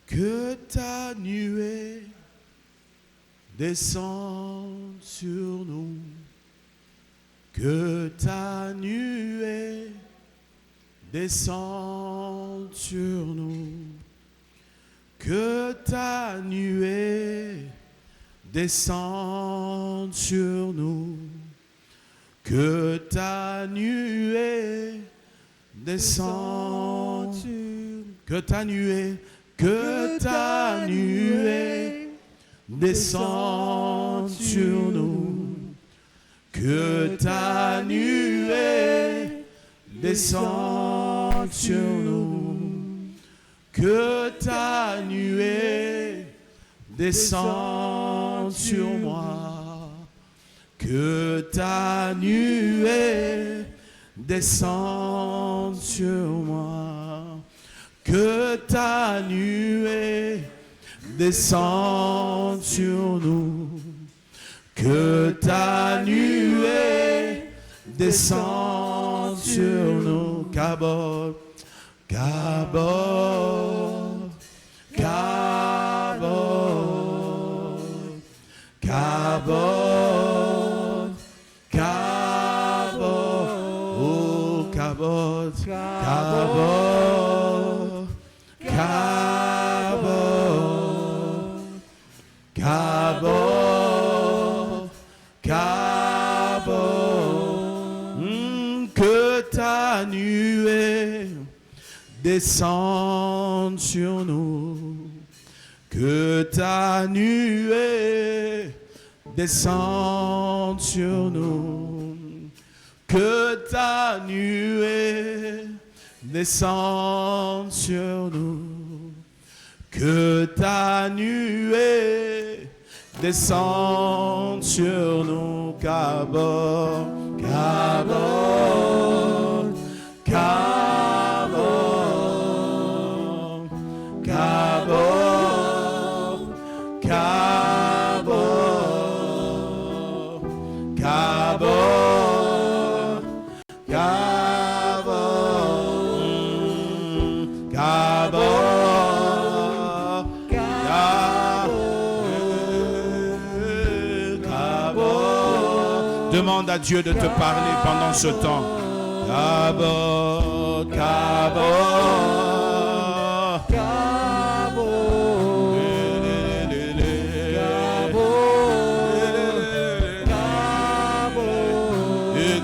Que ta nuée descende sur nous. Que ta nuée descende sur nous. Que ta nuée descende sur nous. Que ta nuée descende sur nous. Que ta nuée descende sur nous. Que ta nuée descende sur nous. Que ta nuée descende sur moi. Que ta nuée descende sur moi. Que ta nuée descende sur nous. Que ta nuée descende sur nous. Kabod, Kabod, Kabod, Kabod, Kabod, oh Kabod, Kabod, Kabod, Kabod, Kabod. Que ta nuée descende sur nous. Que ta nuée descende sur nous. Que ta nuée descende sur nous. Que ta nuée descende sur nous. Kabod, Kabod, Kabod, Kabod, Kabod, Kabod, Kabod, Kabod, Kabod. Demande à Dieu de te parler pendant ce temps. Kabod, Kabod, Kabod,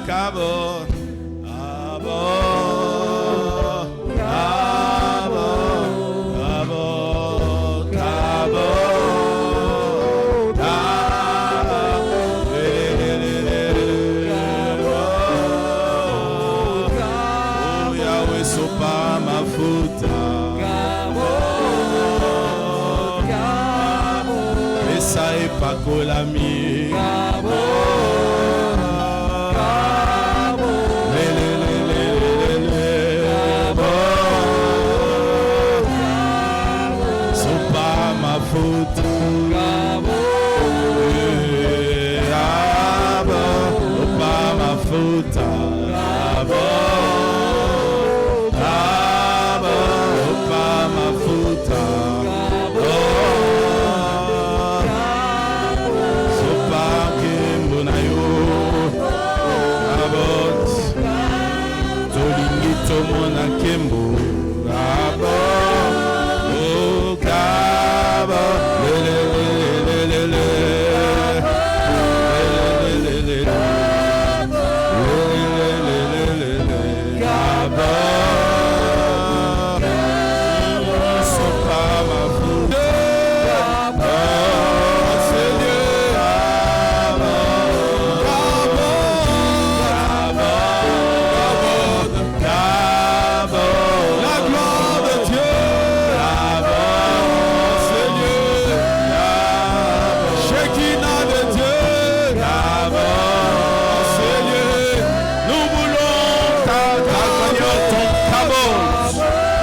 Kabod, Kabod, Pakolami Kabod, Kabod, Kabod, sopa mafuta Kabod, Kabod, sopa mafuta Kabod, Kabod, sopa mafuta. Mona Kembo, Kabod, oh Kabod, le Kabod, sopa ma futa, Kabod, Seigneur, la gloire de Dieu, Seigneur, Shekinah de Dieu, Seigneur, nous voulons ta Kabod,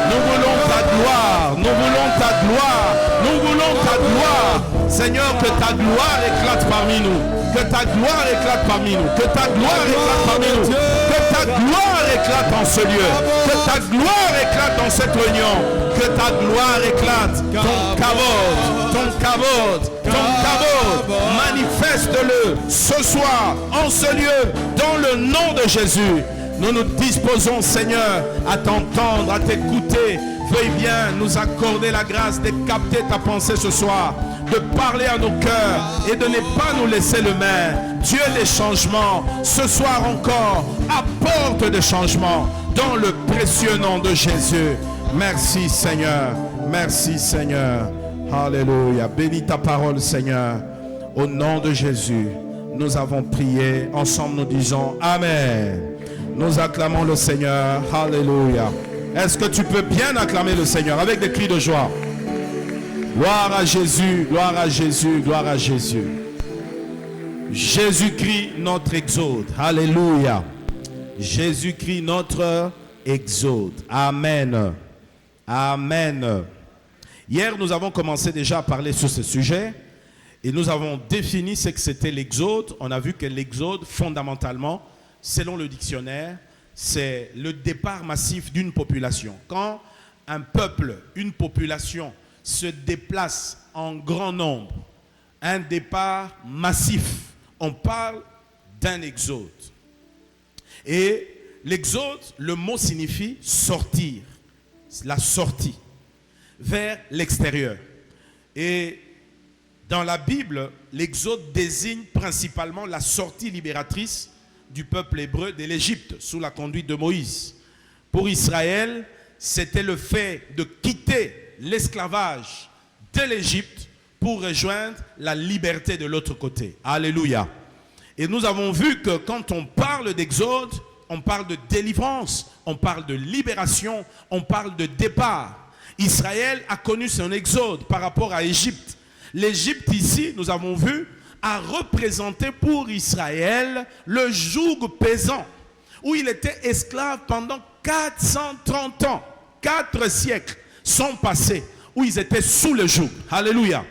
nous voulons ta gloire, nous voulons ta gloire, Nous voulons ta gloire. Seigneur, que ta gloire éclate parmi nous. Que ta gloire éclate parmi nous. Que ta gloire éclate parmi nous. Que ta gloire éclate en ce lieu. Que ta gloire éclate dans cette réunion. Que ta gloire éclate. Ton kavod, ton kavod, ton kavod. Manifeste-le ce soir, en ce lieu, dans le nom de Jésus. Nous nous disposons, Seigneur, à t'entendre, à t'écouter. Veuille bien nous accorder la grâce de capter ta pensée ce soir, de parler à nos cœurs et de ne pas nous laisser le même. Dieu des changements, ce soir encore, apporte des changements dans le précieux nom de Jésus. Merci Seigneur, merci Seigneur. Alléluia. Bénis ta parole Seigneur. Au nom de Jésus, nous avons prié. Ensemble nous disons Amen. Nous acclamons le Seigneur. Alléluia. Est-ce que tu peux bien acclamer le Seigneur avec des cris de joie? Gloire à Jésus, gloire à Jésus, gloire à Jésus. Jésus-Christ notre exode. Alléluia. Jésus-Christ notre exode. Amen. Amen. Hier, nous avons commencé déjà à parler sur ce sujet et nous avons défini ce que c'était l'exode. On a vu que l'exode, fondamentalement, selon le dictionnaire, c'est le départ massif d'une population. Quand un peuple, une population se déplace en grand nombre, un départ massif, on parle d'un exode. Et l'exode, le mot signifie sortir, la sortie vers l'extérieur. Et dans la Bible, l'exode désigne principalement la sortie libératrice du peuple hébreu de l'Égypte sous la conduite de Moïse. Pour Israël, c'était le fait de quitter l'esclavage de l'Égypte pour rejoindre la liberté de l'autre côté. Alléluia. Et nous avons vu que quand on parle d'exode, on parle de délivrance, on parle de libération, on parle de départ. Israël a connu son exode par rapport à l'Égypte. L'Égypte ici, nous avons vu, a représenté pour Israël le joug pesant, où il était esclave pendant 430 ans. 4 siècles sont passés, où ils étaient sous le joug. Alléluia.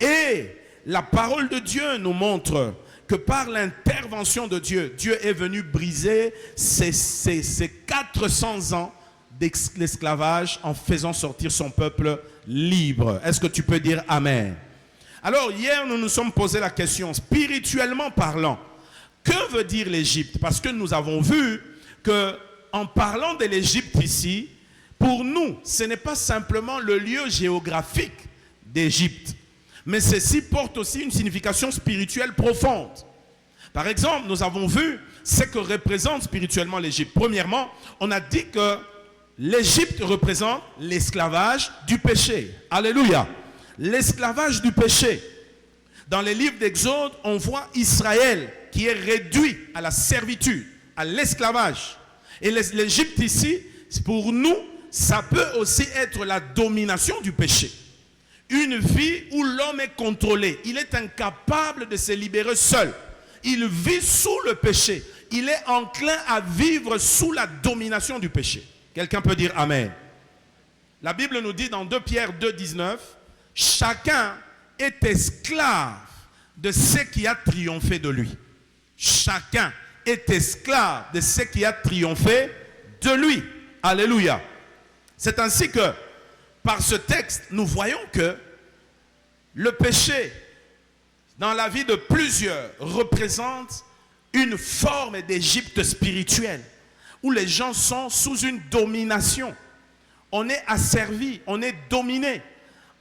Et la parole de Dieu nous montre que par l'intervention de Dieu, Dieu est venu briser ces 400 ans d'esclavage en faisant sortir son peuple libre. Est-ce que tu peux dire Amen? Alors hier, nous nous sommes posé la question, spirituellement parlant, que veut dire l'Égypte? Parce que nous avons vu qu'en parlant de l'Égypte ici, pour nous, ce n'est pas simplement le lieu géographique d'Égypte, mais ceci porte aussi une signification spirituelle profonde. Par exemple, nous avons vu ce que représente spirituellement l'Égypte. Premièrement, on a dit que l'Égypte représente l'esclavage du péché. Alléluia. L'esclavage du péché. Dans les livres d'Exode, on voit Israël qui est réduit à la servitude, à l'esclavage. Et l'Égypte ici, pour nous, ça peut aussi être la domination du péché. Une vie où l'homme est contrôlé. Il est incapable de se libérer seul. Il vit sous le péché. Il est enclin à vivre sous la domination du péché. Quelqu'un peut dire Amen. La Bible nous dit dans 2 Pierre 2, 19, chacun est esclave de ce qui a triomphé de lui. Chacun est esclave de ce qui a triomphé de lui. Alléluia. C'est ainsi que, par ce texte, nous voyons que le péché, dans la vie de plusieurs, représente une forme d'Égypte spirituelle, où les gens sont sous une domination. On est asservi, on est dominé.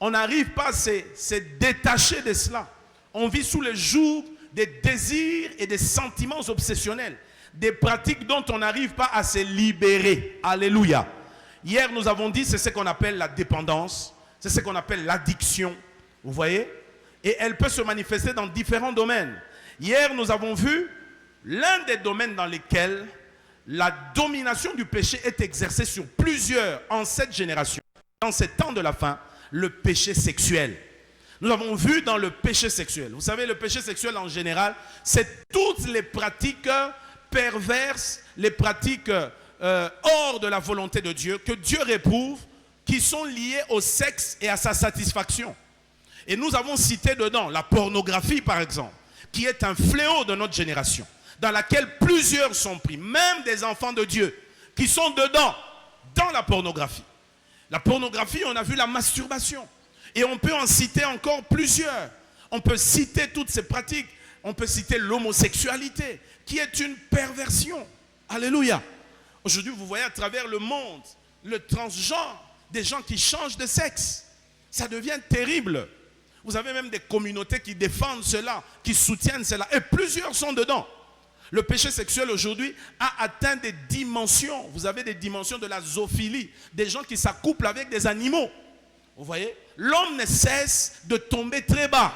On n'arrive pas à se détacher de cela. On vit sous le joug des désirs et des sentiments obsessionnels, des pratiques dont on n'arrive pas à se libérer. Alléluia. Hier, nous avons dit, c'est ce qu'on appelle la dépendance, c'est ce qu'on appelle l'addiction. Vous voyez? Et elle peut se manifester dans différents domaines. Hier, nous avons vu l'un des domaines dans lesquels la domination du péché est exercée sur plusieurs en cette génération. Dans ces temps de la fin, le péché sexuel. Nous avons vu dans le péché sexuel. Vous savez, le péché sexuel en général, c'est toutes les pratiques perverses, les pratiques hors de la volonté de Dieu, que Dieu réprouve, qui sont liées au sexe et à sa satisfaction. Et nous avons cité dedans la pornographie, par exemple, qui est un fléau de notre génération, dans laquelle plusieurs sont pris, même des enfants de Dieu, qui sont dedans, dans la pornographie. La pornographie, on a vu la masturbation. Et on peut en citer encore plusieurs. On peut citer toutes ces pratiques. On peut citer l'homosexualité, qui est une perversion. Alléluia. Aujourd'hui, vous voyez à travers le monde, le transgenre, des gens qui changent de sexe. Ça devient terrible. Vous avez même des communautés qui défendent cela, qui soutiennent cela. Et plusieurs sont dedans. Le péché sexuel aujourd'hui a atteint des dimensions. Vous avez des dimensions de la zoophilie. Des gens qui s'accouplent avec des animaux. Vous voyez? L'homme ne cesse de tomber très bas.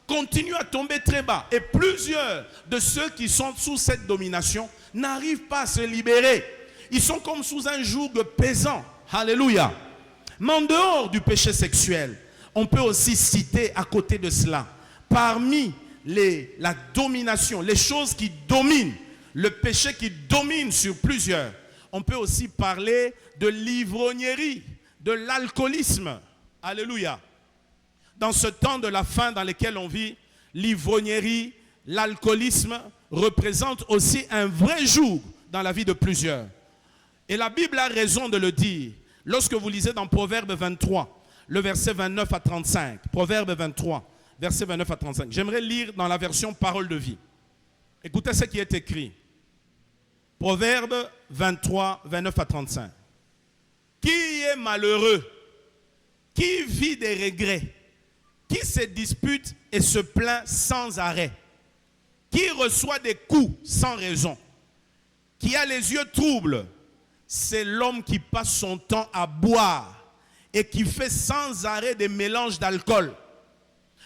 Continue à tomber très bas. Et plusieurs de ceux qui sont sous cette domination n'arrivent pas à se libérer. Ils sont comme sous un joug pesant. Alléluia. Mais en dehors du péché sexuel, on peut aussi citer à côté de cela, parmi la domination, les choses qui dominent, le péché qui domine sur plusieurs, on peut aussi parler de l'ivrognerie, de l'alcoolisme. Alléluia. Dans ce temps de la fin dans lequel on vit, l'ivrognerie, l'alcoolisme représentent aussi un vrai joug dans la vie de plusieurs. Et la Bible a raison de le dire. Lorsque vous lisez dans Proverbe 23, le verset 29 à 35, Proverbe 23, verset 29 à 35. J'aimerais lire dans la version Parole de vie. Écoutez ce qui est écrit. Proverbe 23, 29 à 35. Qui est malheureux? Qui vit des regrets? Qui se dispute et se plaint sans arrêt? Qui reçoit des coups sans raison? Qui a les yeux troubles? C'est l'homme qui passe son temps à boire et qui fait sans arrêt des mélanges d'alcool.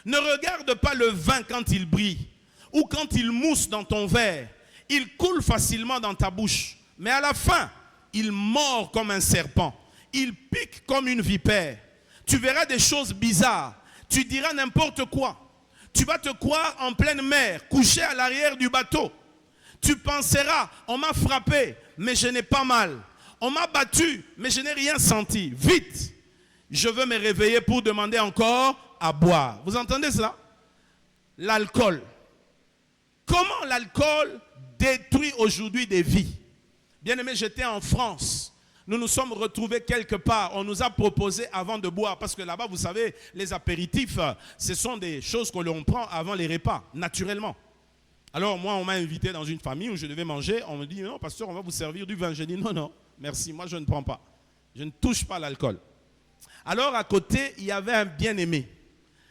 Ne regarde pas le vin quand il brille ou quand il mousse dans ton verre. Il coule facilement dans ta bouche. Mais à la fin, il mord comme un serpent. Il pique comme une vipère. Tu verras des choses bizarres. Tu diras n'importe quoi. Tu vas te croire en pleine mer, couché à l'arrière du bateau. Tu penseras, on m'a frappé, mais je n'ai pas mal. On m'a battu, mais je n'ai rien senti. Vite, je veux me réveiller pour demander encore à boire. Vous entendez cela? L'alcool. Comment l'alcool détruit aujourd'hui des vies? Bien aimé, j'étais en France. Nous nous sommes retrouvés quelque part. On nous a proposé avant de boire. Parce que là-bas, vous savez, les apéritifs, ce sont des choses que l'on prend avant les repas, naturellement. Alors moi, on m'a invité dans une famille où je devais manger. On me dit, non, pasteur, on va vous servir du vin. Je dis, non, non, merci, moi je ne prends pas. Je ne touche pas l'alcool. Alors à côté, il y avait un bien-aimé.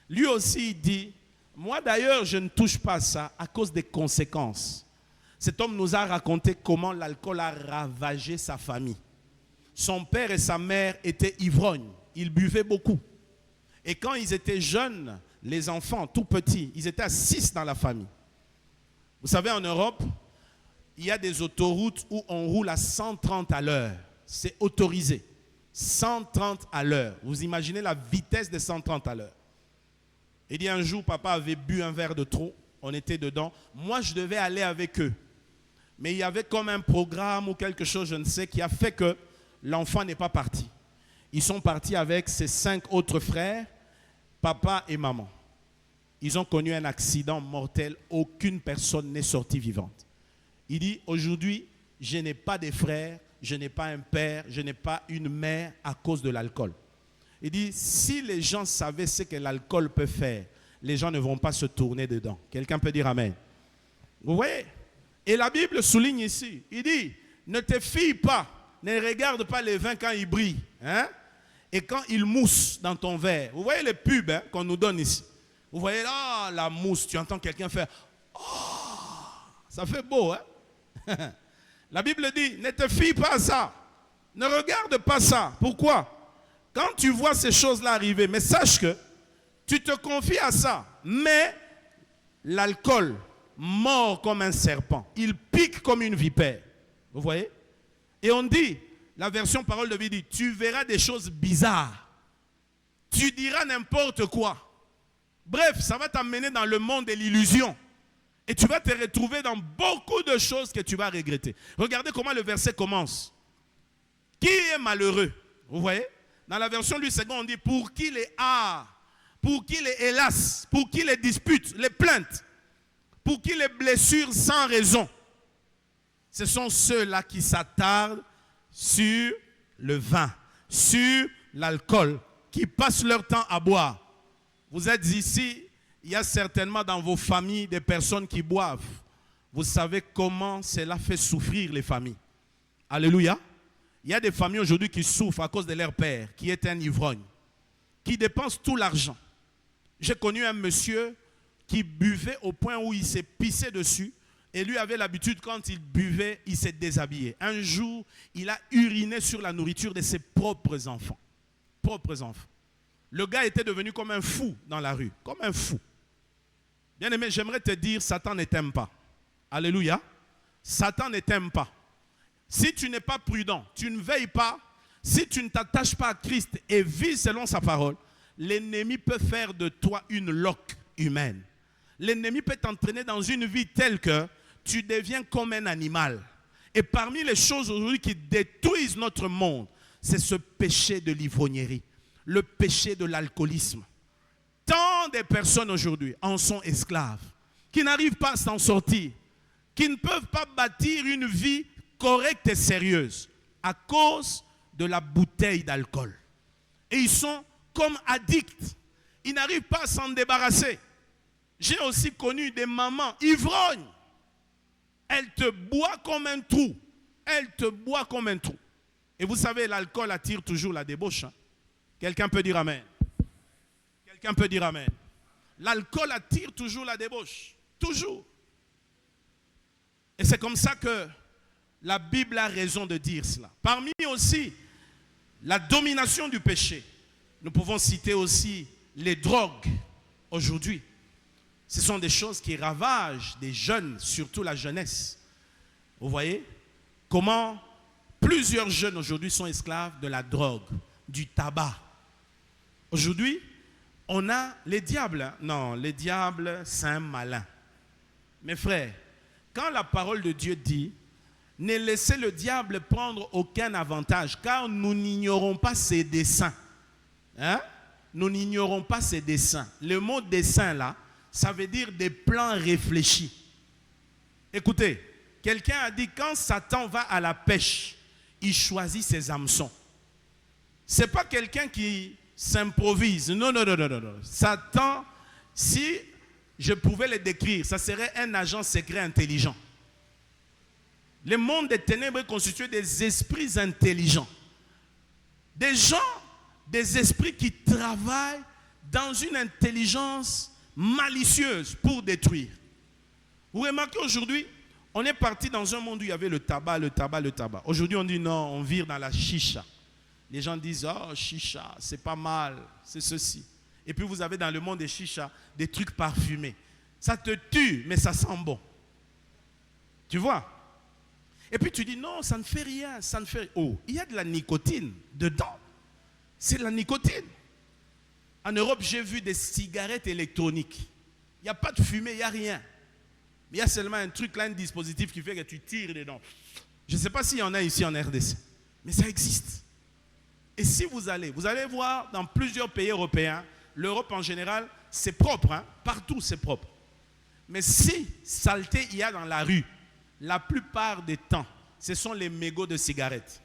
Lui aussi, il dit, moi d'ailleurs, je ne touche pas à ça à cause des conséquences. Cet homme nous a raconté comment l'alcool a ravagé sa famille. Son père et sa mère étaient ivrognes. Ils buvaient beaucoup. Et quand ils étaient jeunes, les enfants, tout petits, ils étaient à 6 dans la famille. Vous savez, en Europe, il y a des autoroutes où on roule à 130 à l'heure. C'est autorisé. 130 à l'heure. Vous imaginez la vitesse de 130 à l'heure. Il dit un jour, papa avait bu un verre de trop. On était dedans. Moi, je devais aller avec eux. Mais il y avait comme un programme ou quelque chose, je ne sais, qui a fait que l'enfant n'est pas parti. Ils sont partis avec ses 5 autres frères, papa et maman. Ils ont connu un accident mortel. Aucune personne n'est sortie vivante. Il dit, aujourd'hui, je n'ai pas de frères, je n'ai pas un père, je n'ai pas une mère à cause de l'alcool. Il dit, si les gens savaient ce que l'alcool peut faire, les gens ne vont pas se tourner dedans. Quelqu'un peut dire amen. Vous voyez? Et la Bible souligne ici, il dit, ne te fie pas, ne regarde pas les vins quand ils brillent, hein? Et quand ils moussent dans ton verre. Vous voyez les pubs qu'on nous donne ici? Vous voyez là, la mousse, tu entends quelqu'un faire, oh, ça fait beau, hein? La Bible dit, ne te fie pas à ça. Ne regarde pas ça. Pourquoi? Quand tu vois ces choses-là arriver, mais sache que tu te confies à ça. Mais l'alcool mord comme un serpent. Il pique comme une vipère. Vous voyez? Et on dit, la version parole de vie dit, tu verras des choses bizarres. Tu diras n'importe quoi. Bref, ça va t'amener dans le monde de l'illusion. Et tu vas te retrouver dans beaucoup de choses que tu vas regretter. Regardez comment le verset commence. Qui est malheureux? Vous voyez? Dans la version lui second, on dit pour qui les a pour qui les hélas, pour qui les disputes, les plaintes, pour qui les blessures sans raison. Ce sont ceux-là qui s'attardent sur le vin, sur l'alcool, qui passent leur temps à boire. Vous êtes ici, il y a certainement dans vos familles des personnes qui boivent. Vous savez comment cela fait souffrir les familles. Alléluia. Il y a des familles aujourd'hui qui souffrent à cause de leur père, qui est un ivrogne, qui dépense tout l'argent. J'ai connu un monsieur qui buvait au point où il s'est pissé dessus. Et lui avait l'habitude, quand il buvait, il s'est déshabillé. Un jour, il a uriné sur la nourriture de ses propres enfants. Propres enfants. Le gars était devenu comme un fou dans la rue. Comme un fou. Bien aimé, j'aimerais te dire, Satan ne t'aime pas. Alléluia. Satan ne t'aime pas. Si tu n'es pas prudent, tu ne veilles pas, si tu ne t'attaches pas à Christ et vis selon sa parole, l'ennemi peut faire de toi une loque humaine. L'ennemi peut t'entraîner dans une vie telle que tu deviens comme un animal. Et parmi les choses aujourd'hui qui détruisent notre monde, c'est ce péché de l'ivrognerie, le péché de l'alcoolisme. Tant de personnes aujourd'hui en sont esclaves, qui n'arrivent pas à s'en sortir, qui ne peuvent pas bâtir une vie correcte et sérieuse à cause de la bouteille d'alcool. Et ils sont comme addicts. Ils n'arrivent pas à s'en débarrasser. J'ai aussi connu des mamans ivrognes. Elle te boit comme un trou. Elle te boit comme un trou. Et vous savez, l'alcool attire toujours la débauche. Hein? Quelqu'un peut dire amen. Quelqu'un peut dire amen. L'alcool attire toujours la débauche. Toujours. Et c'est comme ça que la Bible a raison de dire cela. Parmi aussi la domination du péché, nous pouvons citer aussi les drogues aujourd'hui. Ce sont des choses qui ravagent des jeunes, surtout la jeunesse. Vous voyez comment plusieurs jeunes aujourd'hui sont esclaves de la drogue, du tabac. Aujourd'hui, on a les diables. Non, les diables, c'est un malin. Mes frères, quand la parole de Dieu dit « Ne laissez le diable prendre aucun avantage, car nous n'ignorons pas ses desseins. » Hein? Nous n'ignorons pas ses desseins. Le mot « dessein » là, ça veut dire des plans réfléchis. Écoutez, quelqu'un a dit quand Satan va à la pêche, il choisit ses hameçons. Ce n'est pas quelqu'un qui s'improvise. Non, non, non, non, non. Satan, si je pouvais le décrire, ça serait un agent secret intelligent. Le monde des ténèbres est constitué des esprits intelligents. Des gens, des esprits qui travaillent dans une intelligence malicieuse pour détruire. Vous remarquez aujourd'hui, on est parti dans un monde où il y avait le tabac, le tabac, le tabac. Aujourd'hui, on dit non, on vire dans la chicha. Les gens disent, oh, chicha, c'est pas mal, c'est ceci. Et puis vous avez dans le monde des chicha des trucs parfumés. Ça te tue, mais ça sent bon. Tu vois? Et puis tu dis, non, ça ne fait rien, ça ne fait rien. Oh, il y a de la nicotine dedans. C'est de la nicotine. En Europe, j'ai vu des cigarettes électroniques. Il n'y a pas de fumée, il n'y a rien. Mais il y a seulement un truc là, un dispositif qui fait que tu tires dedans. Je ne sais pas s'il y en a ici en RDC, mais ça existe. Et si vous allez voir dans plusieurs pays européens, l'Europe en général, c'est propre, hein? Partout c'est propre. Mais si saleté il y a dans la rue, la plupart des temps, ce sont les mégots de cigarettes.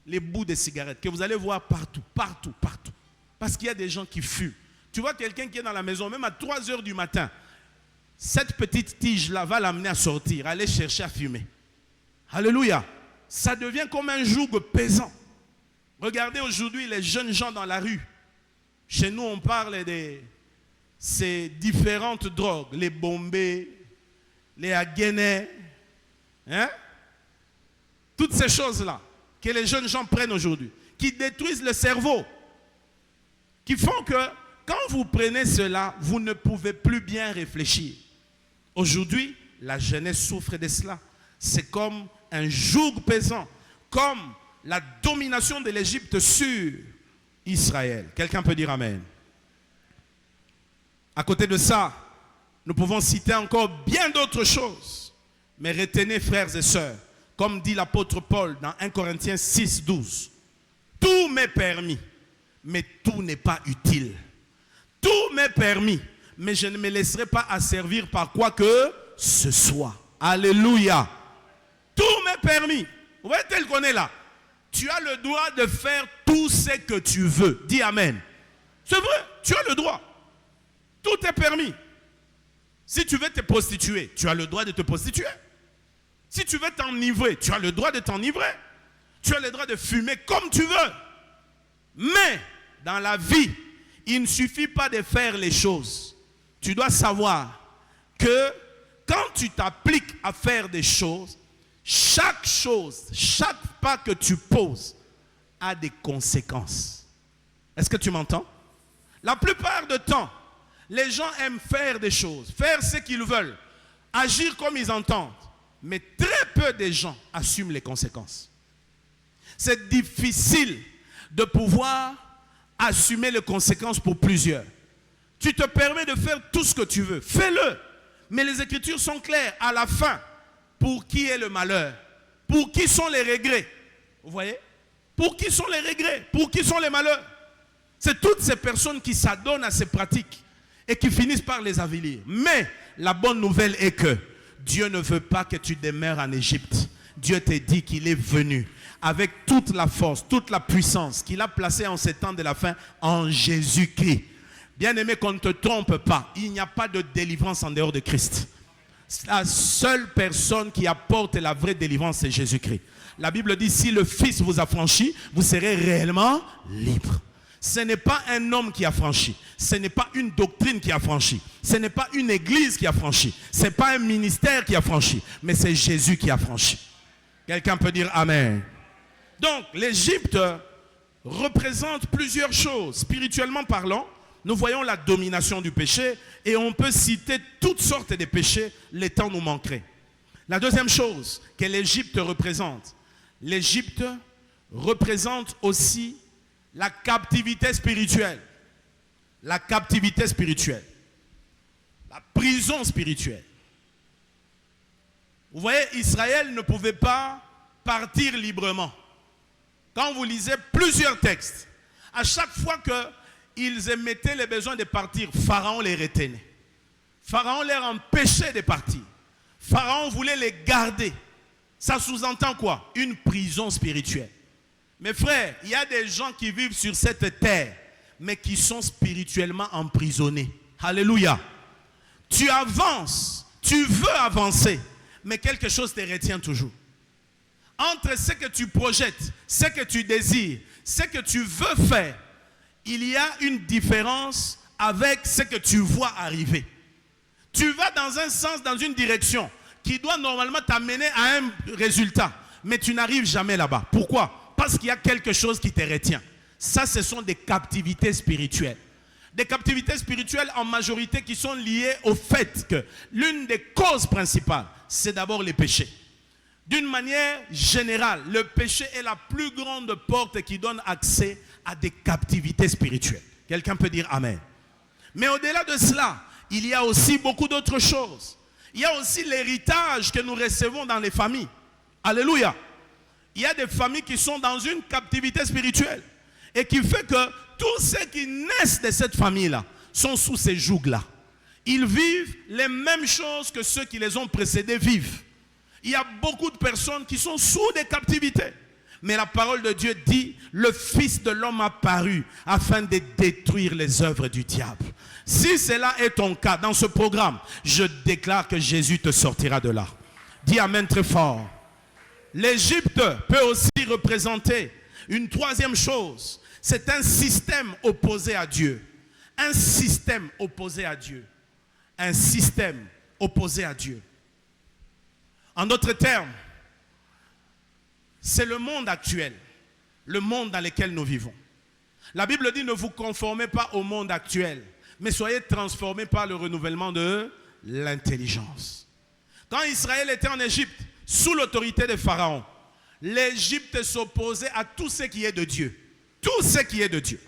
Les bouts de cigarettes que vous allez voir partout, partout, partout. Parce qu'il y a des gens qui fument. Tu vois quelqu'un qui est dans la maison, même à 3 h du matin, cette petite tige-là va l'amener à sortir, aller chercher à fumer. Alléluia. Ça devient comme un joug pesant. Regardez aujourd'hui les jeunes gens dans la rue. Chez nous, on parle de ces différentes drogues, les bombés, les aguenais, hein? Toutes ces choses-là que les jeunes gens prennent aujourd'hui, qui détruisent le cerveau, qui font que quand vous prenez cela, vous ne pouvez plus bien réfléchir. Aujourd'hui, la jeunesse souffre de cela. C'est comme un joug pesant, comme la domination de l'Égypte sur Israël. Quelqu'un peut dire amen. À côté de ça, nous pouvons citer encore bien d'autres choses. Mais retenez, frères et sœurs, comme dit l'apôtre Paul dans 1 Corinthiens 6, 12. Tout m'est permis, mais tout n'est pas utile. Tout m'est permis, mais je ne me laisserai pas asservir par quoi que ce soit. Alléluia. Tout m'est permis. Vous voyez tel qu'on est là. Tu as le droit de faire tout ce que tu veux. Dis amen. C'est vrai, tu as le droit. Tout est permis. Si tu veux te prostituer, tu as le droit de te prostituer. Si tu veux t'enivrer, tu as le droit de t'enivrer. Tu as le droit de fumer comme tu veux. Mais dans la vie, il ne suffit pas de faire les choses. Tu dois savoir que quand tu t'appliques à faire des choses, chaque chose, chaque pas que tu poses a des conséquences. Est-ce que tu m'entends? La plupart du temps, les gens aiment faire des choses, faire ce qu'ils veulent, agir comme ils entendent. Mais très peu de gens assument les conséquences. C'est difficile de pouvoir assumer les conséquences pour plusieurs. Tu te permets de faire tout ce que tu veux, fais-le. Mais les Écritures sont claires. À la fin, pour qui est le malheur? Pour qui sont les regrets? Vous voyez? Pour qui sont les regrets? Pour qui sont les malheurs? C'est toutes ces personnes qui s'adonnent à ces pratiques et qui finissent par les avilir. Mais la bonne nouvelle est que Dieu ne veut pas que tu demeures en Égypte. Dieu te dit qu'il est venu avec toute la force, toute la puissance qu'il a placée en ces temps de la fin en Jésus-Christ. Bien-aimé, qu'on ne te trompe pas. Il n'y a pas de délivrance en dehors de Christ. La seule personne qui apporte la vraie délivrance, c'est Jésus-Christ. La Bible dit, si le Fils vous a franchi, vous serez réellement libre. Ce n'est pas un homme qui a franchi. Ce n'est pas une doctrine qui a franchi. Ce n'est pas une église qui a franchi. Ce n'est pas un ministère qui a franchi. Mais c'est Jésus qui a franchi. Quelqu'un peut dire Amen. Donc, l'Égypte représente plusieurs choses. Spirituellement parlant, nous voyons la domination du péché et on peut citer toutes sortes de péchés, le temps nous manquerait. La deuxième chose que l'Égypte représente aussi la captivité spirituelle. La captivité spirituelle. La prison spirituelle. Vous voyez, Israël ne pouvait pas partir librement. Quand vous lisez plusieurs textes, à chaque fois qu'ils émettaient le besoin de partir, Pharaon les retenait. Pharaon les empêchait de partir. Pharaon voulait les garder. Ça sous-entend quoi? Une prison spirituelle. Mes frères, il y a des gens qui vivent sur cette terre, mais qui sont spirituellement emprisonnés. Alléluia. Tu avances, tu veux avancer, mais quelque chose te retient toujours. Entre ce que tu projettes, ce que tu désires, ce que tu veux faire, il y a une différence avec ce que tu vois arriver. Tu vas dans un sens, dans une direction qui doit normalement t'amener à un résultat, mais tu n'arrives jamais là-bas. Pourquoi? Parce qu'il y a quelque chose qui te retient. Ça, ce sont des captivités spirituelles. Des captivités spirituelles en majorité qui sont liées au fait que l'une des causes principales, c'est d'abord les péchés. D'une manière générale, le péché est la plus grande porte qui donne accès à des captivités spirituelles. Quelqu'un peut dire Amen. Mais au-delà de cela, il y a aussi beaucoup d'autres choses. Il y a aussi l'héritage que nous recevons dans les familles. Alléluia. Il y a des familles qui sont dans une captivité spirituelle et qui fait que tous ceux qui naissent de cette famille-là sont sous ces jougs-là. Ils vivent les mêmes choses que ceux qui les ont précédés vivent. Il y a beaucoup de personnes qui sont sous des captivités. Mais la parole de Dieu dit, le Fils de l'homme a paru afin de détruire les œuvres du diable. Si cela est ton cas dans ce programme, je déclare que Jésus te sortira de là. Dis Amen très fort. L'Égypte peut aussi représenter une troisième chose. C'est un système opposé à Dieu. Un système opposé à Dieu. Un système opposé à Dieu. En d'autres termes, c'est le monde actuel, le monde dans lequel nous vivons. La Bible dit ne vous conformez pas au monde actuel, mais soyez transformés par le renouvellement de l'intelligence. Quand Israël était en Égypte, sous l'autorité de Pharaon, l'Égypte s'opposait à tout ce qui est de Dieu. Tout ce qui est de Dieu.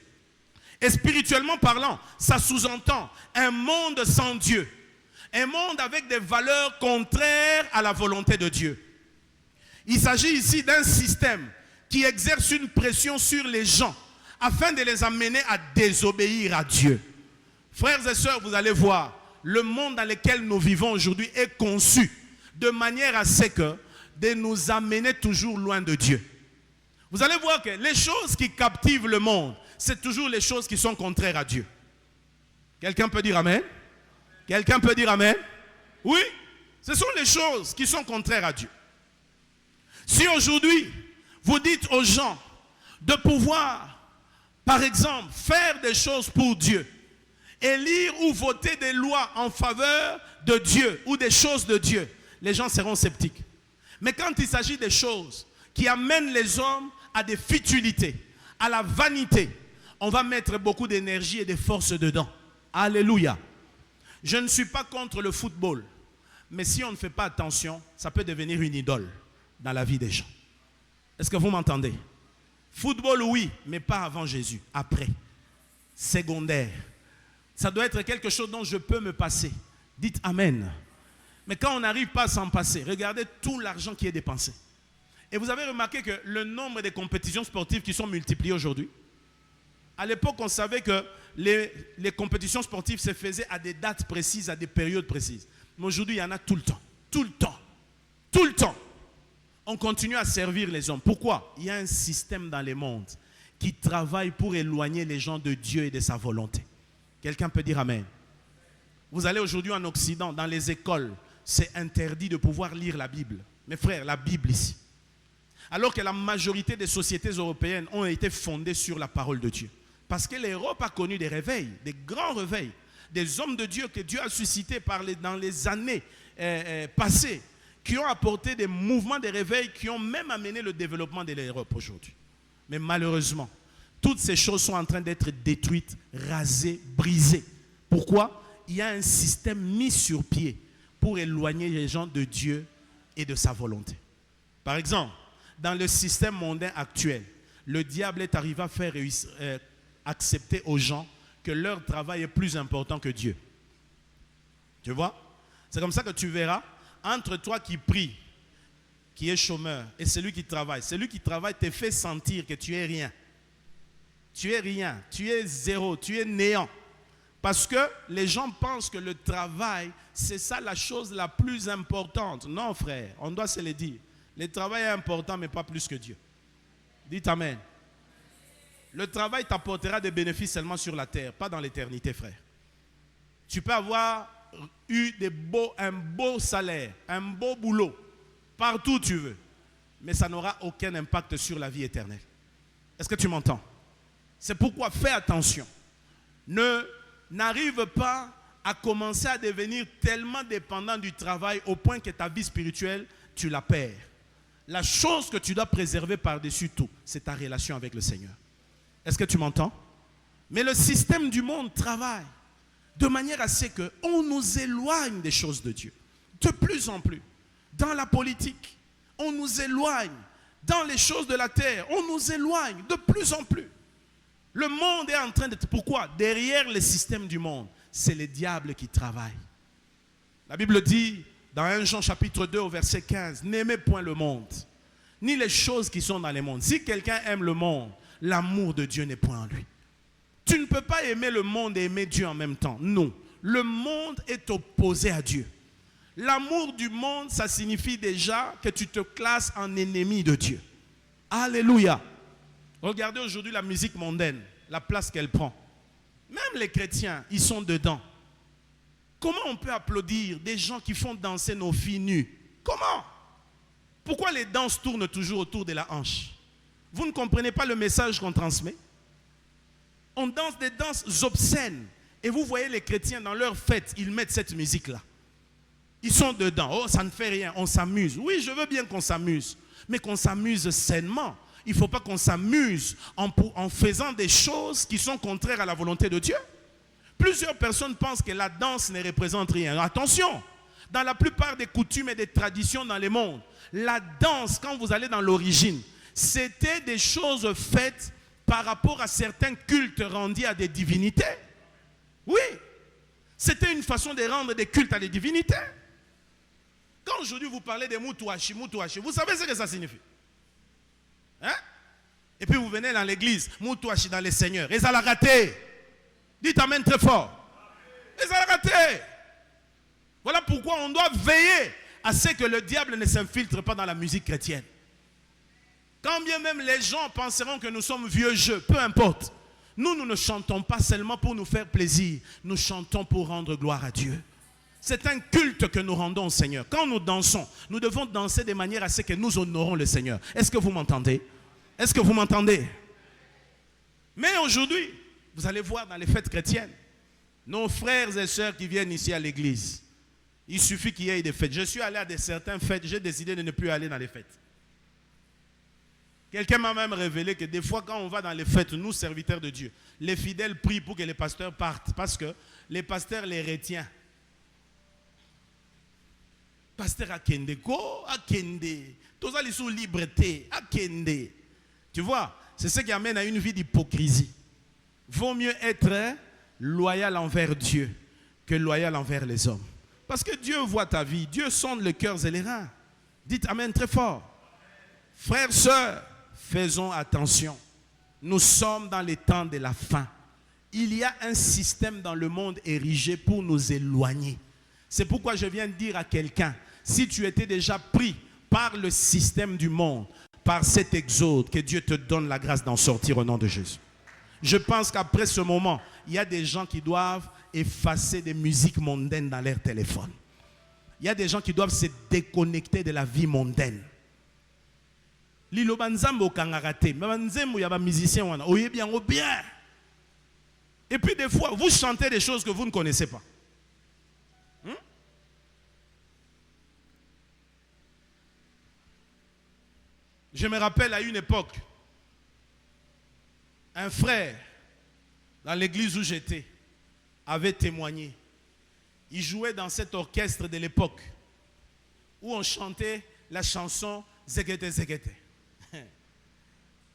Et spirituellement parlant, ça sous-entend un monde sans Dieu. Un monde avec des valeurs contraires à la volonté de Dieu. Il s'agit ici d'un système qui exerce une pression sur les gens afin de les amener à désobéir à Dieu. Frères et sœurs, vous allez voir, le monde dans lequel nous vivons aujourd'hui est conçu de manière à ce que de nous amener toujours loin de Dieu. Vous allez voir que les choses qui captivent le monde, c'est toujours les choses qui sont contraires à Dieu. Quelqu'un peut dire Amen? Quelqu'un peut dire Amen? Oui, ce sont les choses qui sont contraires à Dieu. Si aujourd'hui, vous dites aux gens de pouvoir, par exemple, faire des choses pour Dieu, élire ou voter des lois en faveur de Dieu ou des choses de Dieu, les gens seront sceptiques. Mais quand il s'agit des choses qui amènent les hommes à des futilités, à la vanité, on va mettre beaucoup d'énergie et de force dedans. Alléluia. Je ne suis pas contre le football, mais si on ne fait pas attention, ça peut devenir une idole dans la vie des gens. Est-ce que vous m'entendez? Football, oui, mais pas avant Jésus, après. Secondaire. Ça doit être quelque chose dont je peux me passer. Dites Amen. Mais quand on n'arrive pas à s'en passer, regardez tout l'argent qui est dépensé. Et vous avez remarqué que le nombre de compétitions sportives qui sont multipliées aujourd'hui, à l'époque, on savait que les compétitions sportives se faisaient à des dates précises, à des périodes précises. Mais aujourd'hui, il y en a tout le temps. Tout le temps. Tout le temps. On continue à servir les hommes. Pourquoi? Il y a un système dans le monde qui travaille pour éloigner les gens de Dieu et de sa volonté. Quelqu'un peut dire Amen. Vous allez aujourd'hui en Occident, dans les écoles, c'est interdit de pouvoir lire la Bible. Mes frères, la Bible ici. Alors que la majorité des sociétés européennes ont été fondées sur la parole de Dieu. Parce que l'Europe a connu des réveils, des grands réveils, des hommes de Dieu que Dieu a suscités dans les années passées, qui ont apporté des mouvements de réveil qui ont même amené le développement de l'Europe aujourd'hui. Mais malheureusement, toutes ces choses sont en train d'être détruites, rasées, brisées. Pourquoi? Il y a un système mis sur pied pour éloigner les gens de Dieu et de sa volonté. Par exemple, dans le système mondain actuel, le diable est arrivé à faire accepter aux gens que leur travail est plus important que Dieu. Tu vois? C'est comme ça que tu verras, entre toi qui prie, qui est chômeur, et celui qui travaille te fait sentir que tu es rien. Tu es rien, tu es zéro, tu es néant. Parce que les gens pensent que le travail, c'est ça la chose la plus importante. Non, frère, on doit se le dire. Le travail est important, mais pas plus que Dieu. Dites Amen. Le travail t'apportera des bénéfices seulement sur la terre, pas dans l'éternité, frère. Tu peux avoir eu un beau salaire, un beau boulot, partout où tu veux, mais ça n'aura aucun impact sur la vie éternelle. Est-ce que tu m'entends? C'est pourquoi fais attention. N'arrive pas à commencer à devenir tellement dépendant du travail au point que ta vie spirituelle, tu la perds. La chose que tu dois préserver par-dessus tout, c'est ta relation avec le Seigneur. Est-ce que tu m'entends? Mais le système du monde travaille de manière à ce qu'on nous éloigne des choses de Dieu. De plus en plus. Dans la politique, on nous éloigne. Dans les choses de la terre, on nous éloigne de plus en plus. Le monde est en train d'être... Pourquoi? Derrière le système du monde, c'est le diable qui travaille. La Bible dit, dans 1 Jean chapitre 2 au verset 15, « N'aimez point le monde, ni les choses qui sont dans le monde. Si quelqu'un aime le monde, l'amour de Dieu n'est point en lui. » Tu ne peux pas aimer le monde et aimer Dieu en même temps. Non. Le monde est opposé à Dieu. L'amour du monde, ça signifie déjà que tu te classes en ennemi de Dieu. Alléluia. Regardez aujourd'hui la musique mondaine, la place qu'elle prend. Même les chrétiens, ils sont dedans. Comment on peut applaudir des gens qui font danser nos filles nues? Comment? Pourquoi les danses tournent toujours autour de la hanche? Vous ne comprenez pas le message qu'on transmet? On danse des danses obscènes. Et vous voyez les chrétiens dans leurs fêtes, ils mettent cette musique-là. Ils sont dedans. Oh, ça ne fait rien, on s'amuse. Oui, je veux bien qu'on s'amuse. Mais qu'on s'amuse sainement. Il ne faut pas qu'on s'amuse en faisant des choses qui sont contraires à la volonté de Dieu. Plusieurs personnes pensent que la danse ne représente rien. Attention, dans la plupart des coutumes et des traditions dans le monde, la danse, quand vous allez dans l'origine, c'était des choses faites par rapport à certains cultes rendus à des divinités. Oui, c'était une façon de rendre des cultes à des divinités. Quand aujourd'hui vous parlez de Mutuashi, vous savez ce que ça signifie? Hein? Et puis vous venez dans l'église, Mutuashi dans les seigneurs, et ça l'a raté. Dites Amen très fort. Voilà pourquoi on doit veiller à ce que le diable ne s'infiltre pas dans la musique chrétienne. Quand bien même les gens penseront que nous sommes vieux jeux, peu importe. Nous ne chantons pas seulement pour nous faire plaisir. Nous chantons pour rendre gloire à Dieu. C'est un culte que nous rendons au Seigneur. Quand nous dansons, nous devons danser de manière à ce que nous honorons le Seigneur. Est-ce que vous m'entendez? Est-ce que vous m'entendez? Mais aujourd'hui, vous allez voir dans les fêtes chrétiennes, nos frères et sœurs qui viennent ici à l'église, il suffit qu'il y ait des fêtes. Je suis allé à certaines fêtes, j'ai décidé de ne plus aller dans les fêtes. Quelqu'un m'a même révélé que des fois quand on va dans les fêtes, nous serviteurs de Dieu, les fidèles prient pour que les pasteurs partent parce que les pasteurs les retiennent. Pasteur Akende, ko Akende, tous les sous liberté, Akende. Tu vois, c'est ce qui amène à une vie d'hypocrisie. Vaut mieux être loyal envers Dieu que loyal envers les hommes. Parce que Dieu voit ta vie, Dieu sonde les cœurs et les reins. Dites Amen très fort. Frères, sœurs, faisons attention. Nous sommes dans les temps de la fin. Il y a un système dans le monde érigé pour nous éloigner. C'est pourquoi je viens de dire à quelqu'un, si tu étais déjà pris par le système du monde, par cet exode, que Dieu te donne la grâce d'en sortir au nom de Jésus. Je pense qu'après ce moment, il y a des gens qui doivent effacer des musiques mondaines dans leur téléphone. Il y a des gens qui doivent se déconnecter de la vie mondaine. Lilo banzambo kangarate, banzembo ya ba musicien wana, oye bien o bien. Et puis des fois, vous chantez des choses que vous ne connaissez pas. Je me rappelle à une époque, un frère dans l'église où j'étais avait témoigné. Il jouait dans cet orchestre de l'époque où on chantait la chanson Zegete Zegete.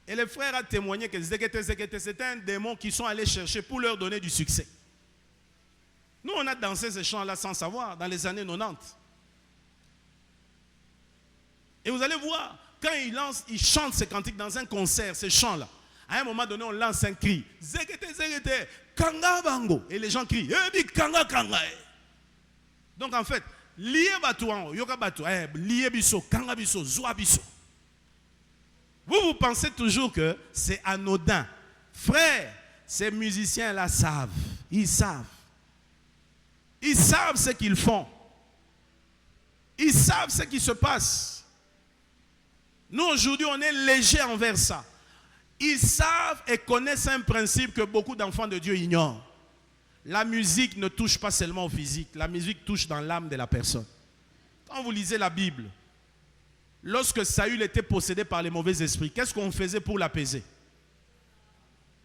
Et le frère a témoigné que Zegete Zegete, c'était un démon qu'ils sont allés chercher pour leur donner du succès. Nous, on a dansé ce chant-là sans savoir dans les années 90. Et vous allez voir, quand il chante ces cantiques dans un concert, ces chants-là, à un moment donné, on lance un cri. Zegete, zegete, kanga bango. Et les gens crient, eh, kanga, kanga. Donc en fait, lié batouan, yoga batou, lié biso, kanga biso, zoa biso. Vous pensez toujours que c'est anodin. Frère, ces musiciens-là savent. Ils savent. Ils savent ce qu'ils font. Ils savent ce qui se passe. Nous, aujourd'hui, on est léger envers ça. Ils savent et connaissent un principe que beaucoup d'enfants de Dieu ignorent. La musique ne touche pas seulement au physique. La musique touche dans l'âme de la personne. Quand vous lisez la Bible, lorsque Saül était possédé par les mauvais esprits, qu'est-ce qu'on faisait pour l'apaiser?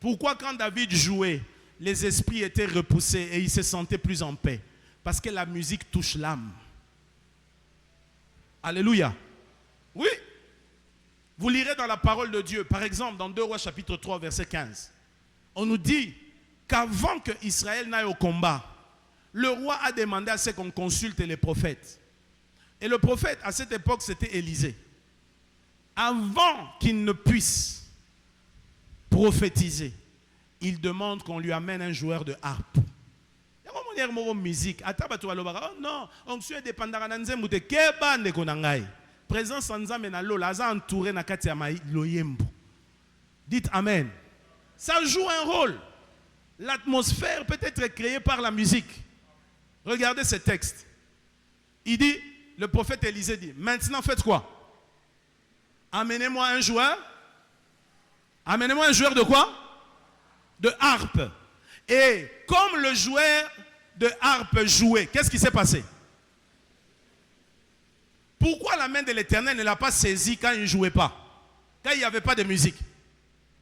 Pourquoi quand David jouait, les esprits étaient repoussés et il se sentait plus en paix? Parce que la musique touche l'âme. Alléluia. Oui. Vous lirez dans la parole de Dieu, par exemple dans 2 Rois chapitre 3 verset 15. On nous dit qu'avant que Israël n'aille au combat, le roi a demandé à ce qu'on consulte les prophètes. Et le prophète à cette époque c'était Élisée. Avant qu'il ne puisse prophétiser, il demande qu'on lui amène un joueur de harpe. Musique. Non, onction dépendant de nzembo te keba ndeko na ngai. Présence en Nzambe na lola aza entouré na kati ya loyembo. Dites amen. Ça joue un rôle. L'atmosphère peut être créée par la musique. Regardez ce texte. Il dit, le prophète Élisée dit, maintenant faites quoi? Amenez-moi un joueur. Amenez-moi un joueur de quoi? De harpe. Et comme le joueur de harpe jouait, qu'est-ce qui s'est passé? Pourquoi la main de l'Éternel ne l'a pas saisi quand il ne jouait pas? Quand il n'y avait pas de musique?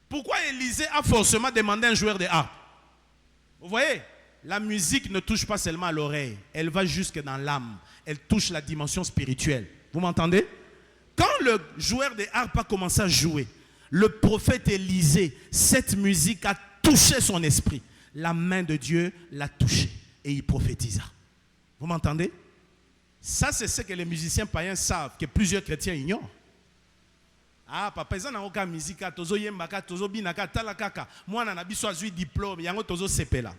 Pourquoi Élisée a forcément demandé un joueur de harpe? Vous voyez, la musique ne touche pas seulement à l'oreille, elle va jusque dans l'âme, elle touche la dimension spirituelle. Vous m'entendez? Quand le joueur de harpe a commencé à jouer, le prophète Élisée, cette musique a touché son esprit. La main de Dieu l'a touché et il prophétisa. Vous m'entendez? Ça, c'est ce que les musiciens païens savent, que plusieurs chrétiens ignorent. Ah, papa, ils n'ont aucune musique, tozo binaka, tala kaka. Moi, on a besoin de diplôme, yango tozo sepela.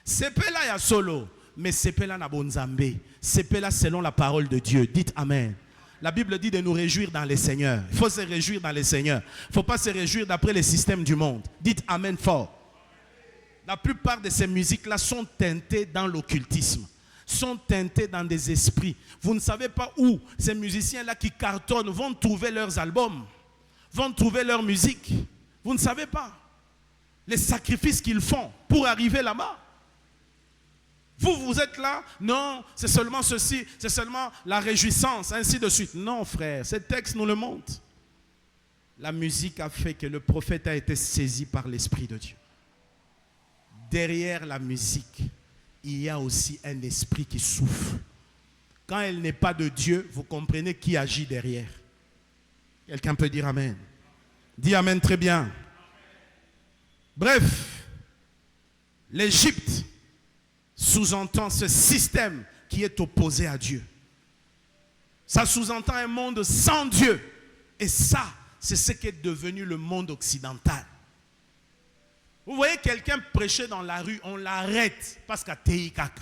Sepela ya solo, mais sepela na bonzambe. Sepela selon la parole de Dieu. Dites Amen. La Bible dit de nous réjouir dans les Seigneurs. Il faut se réjouir dans les Seigneurs. Il ne faut pas se réjouir d'après les systèmes du monde. Dites Amen fort. La plupart de ces musiques-là sont teintées dans l'occultisme, sont teintées dans des esprits. Vous ne savez pas où ces musiciens-là qui cartonnent vont trouver leurs albums, vont trouver leur musique. Vous ne savez pas les sacrifices qu'ils font pour arriver là-bas. Vous êtes là, non, c'est seulement ceci, c'est seulement la réjouissance, ainsi de suite. Non, frère, ce texte nous le montre. La musique a fait que le prophète a été saisi par l'Esprit de Dieu. Derrière la musique, il y a aussi un esprit qui souffle. Quand elle n'est pas de Dieu, vous comprenez qui agit derrière. Quelqu'un peut dire Amen. Dis Amen très bien. Bref, l'Égypte sous-entend ce système qui est opposé à Dieu. Ça sous-entend un monde sans Dieu. Et ça, c'est ce qui est devenu le monde occidental. Vous voyez quelqu'un prêcher dans la rue, on l'arrête parce qu'à Teikaka.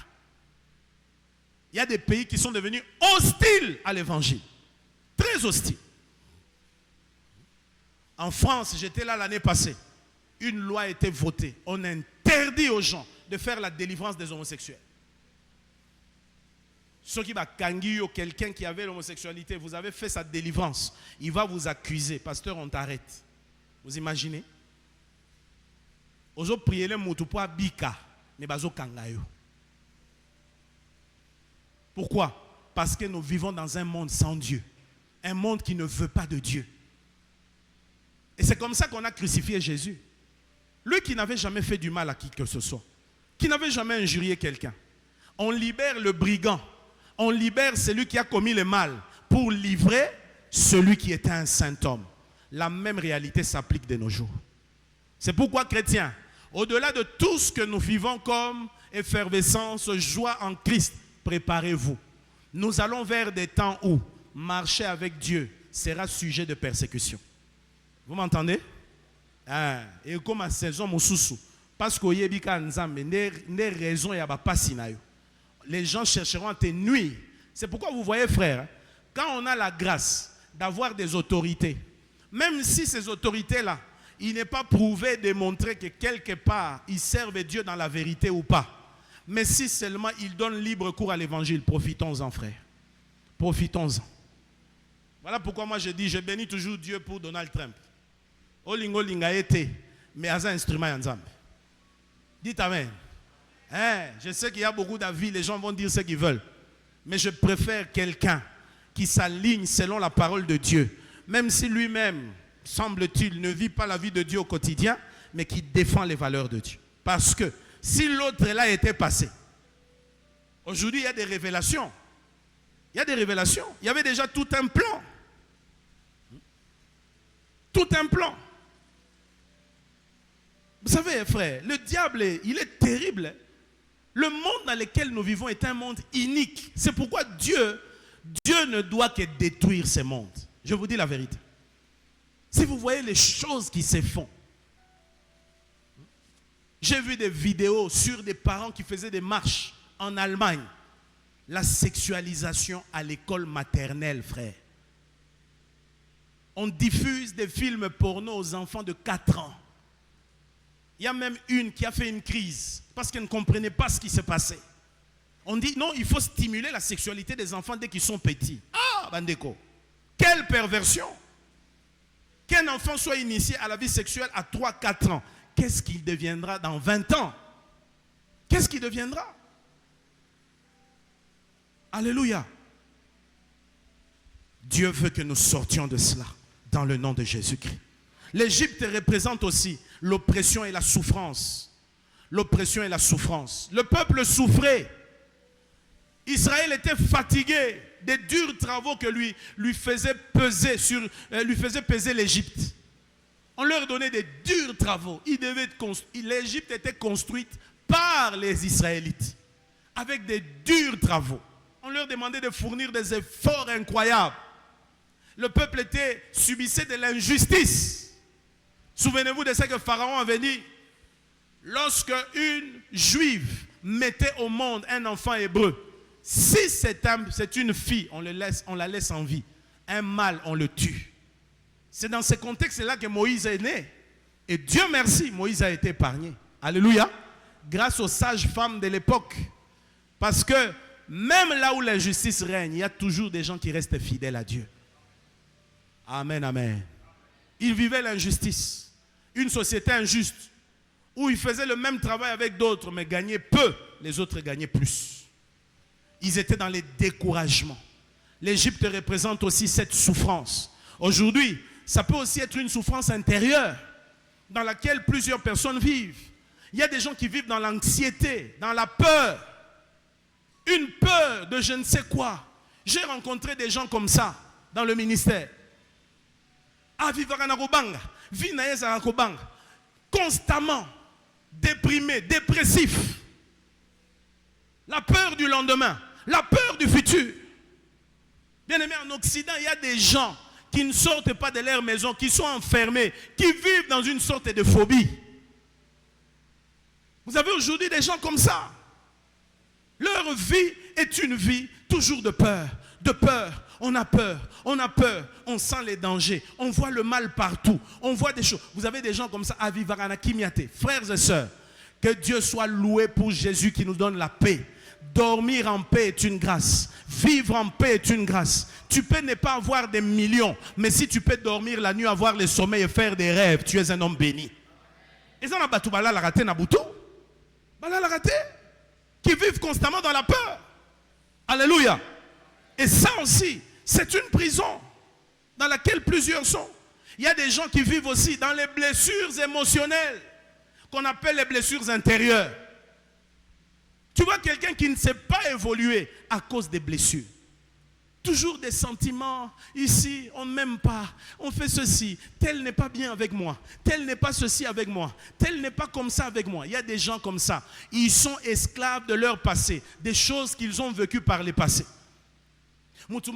Il y a des pays qui sont devenus hostiles à l'évangile. Très hostiles. En France, j'étais là l'année passée. Une loi a été votée. On interdit aux gens de faire la délivrance des homosexuels. Ceux qui va kangi ou quelqu'un qui avait l'homosexualité, vous avez fait sa délivrance, il va vous accuser. Pasteur, on t'arrête. Vous imaginez? Ozo prier le mutu pour bika, mais bazo kangayo. Pourquoi? Parce que nous vivons dans un monde sans Dieu. Un monde qui ne veut pas de Dieu. Et c'est comme ça qu'on a crucifié Jésus. Lui qui n'avait jamais fait du mal à qui que ce soit. Qui n'avait jamais injurié quelqu'un. On libère le brigand. On libère celui qui a commis le mal pour livrer celui qui était un saint homme. La même réalité s'applique de nos jours. C'est pourquoi, chrétiens, au-delà de tout ce que nous vivons comme effervescence, joie en Christ, préparez-vous. Nous allons vers des temps où marcher avec Dieu sera sujet de persécution. Vous m'entendez? Et comme à saison Moussousou, parce qu'il y a des raisons et les gens chercheront à te nuire. C'est pourquoi vous voyez, frère, quand on a la grâce d'avoir des autorités, même si ces autorités-là, il n'est pas prouvé, démontré que quelque part, ils servent Dieu dans la vérité ou pas. Mais si seulement ils donnent libre cours à l'évangile, profitons-en, frère. Profitons-en. Voilà pourquoi moi je dis, je bénis toujours Dieu pour Donald Trump. Olingo linga été, mais à un instrument ensemble. Dites Amen. Je sais qu'il y a beaucoup d'avis, les gens vont dire ce qu'ils veulent. Mais je préfère quelqu'un qui s'aligne selon la parole de Dieu. Même si lui-même, semble-t-il, ne vit pas la vie de Dieu au quotidien, mais qui défend les valeurs de Dieu. Parce que si l'autre là était passé, aujourd'hui il y a des révélations. Il y a des révélations. Il y avait déjà tout un plan. Tout un plan. Vous savez, frère, le diable, il est terrible. Le monde dans lequel nous vivons est un monde inique. C'est pourquoi Dieu ne doit que détruire ce monde. Je vous dis la vérité. Si vous voyez les choses qui se font. J'ai vu des vidéos sur des parents qui faisaient des marches en Allemagne. La sexualisation à l'école maternelle, frère. On diffuse des films porno aux enfants de 4 ans. Il y a même une qui a fait une crise parce qu'elle ne comprenait pas ce qui se passait. On dit non, il faut stimuler la sexualité des enfants dès qu'ils sont petits. Ah, Bandeko, quelle perversion! Qu'un enfant soit initié à la vie sexuelle à 3-4 ans, qu'est-ce qu'il deviendra dans 20 ans? Qu'est-ce qu'il deviendra? Alléluia. Dieu veut que nous sortions de cela dans le nom de Jésus-Christ. L'Égypte représente aussi l'oppression et la souffrance. L'oppression et la souffrance. Le peuple souffrait. Israël était fatigué des durs travaux que lui faisait peser l'Égypte. On leur donnait des durs travaux. L'Égypte était construite par les Israélites avec des durs travaux. On leur demandait de fournir des efforts incroyables. Le peuple subissait de l'injustice. Souvenez-vous de ce que Pharaon avait dit. Lorsque une juive mettait au monde un enfant hébreu, si c'est une fille, on la laisse en vie. Un mâle, on le tue. C'est dans ce contexte-là que Moïse est né. Et Dieu merci, Moïse a été épargné. Alléluia. Grâce aux sages femmes de l'époque. Parce que même là où l'injustice règne, il y a toujours des gens qui restent fidèles à Dieu. Amen, amen. Ils vivaient l'injustice. Une société injuste où ils faisaient le même travail avec d'autres mais gagnaient peu. Les autres gagnaient plus. Ils étaient dans les découragements. L'Égypte représente aussi cette souffrance. Aujourd'hui, ça peut aussi être une souffrance intérieure dans laquelle plusieurs personnes vivent. Il y a des gens qui vivent dans l'anxiété, dans la peur. Une peur de je ne sais quoi. J'ai rencontré des gens comme ça dans le ministère. Constamment déprimés, dépressifs. La peur du lendemain, la peur du futur. Bien aimé, en Occident, il y a des gens qui ne sortent pas de leur maison, qui sont enfermés, qui vivent dans une sorte de phobie. Vous avez aujourd'hui des gens comme ça. Leur vie est une vie toujours de peur. De peur. On a peur, on sent les dangers, on voit le mal partout, on voit des choses. Vous avez des gens comme ça, Avivarana Kimiate, frères et sœurs, que Dieu soit loué pour Jésus qui nous donne la paix. Dormir en paix est une grâce, vivre en paix est une grâce. Tu peux ne pas avoir des millions, mais si tu peux dormir la nuit, avoir le sommeil et faire des rêves, tu es un homme béni. Et ça, qui vivent constamment dans la peur. Alléluia. Et ça aussi, c'est une prison dans laquelle plusieurs sont. Il y a des gens qui vivent aussi dans les blessures émotionnelles, qu'on appelle les blessures intérieures. Tu vois quelqu'un qui ne sait pas évoluer à cause des blessures. Toujours des sentiments, ici, on ne m'aime pas, on fait ceci, tel n'est pas bien avec moi, tel n'est pas ceci avec moi, tel n'est pas comme ça avec moi. Il y a des gens comme ça, ils sont esclaves de leur passé, des choses qu'ils ont vécues par le passé. Toutes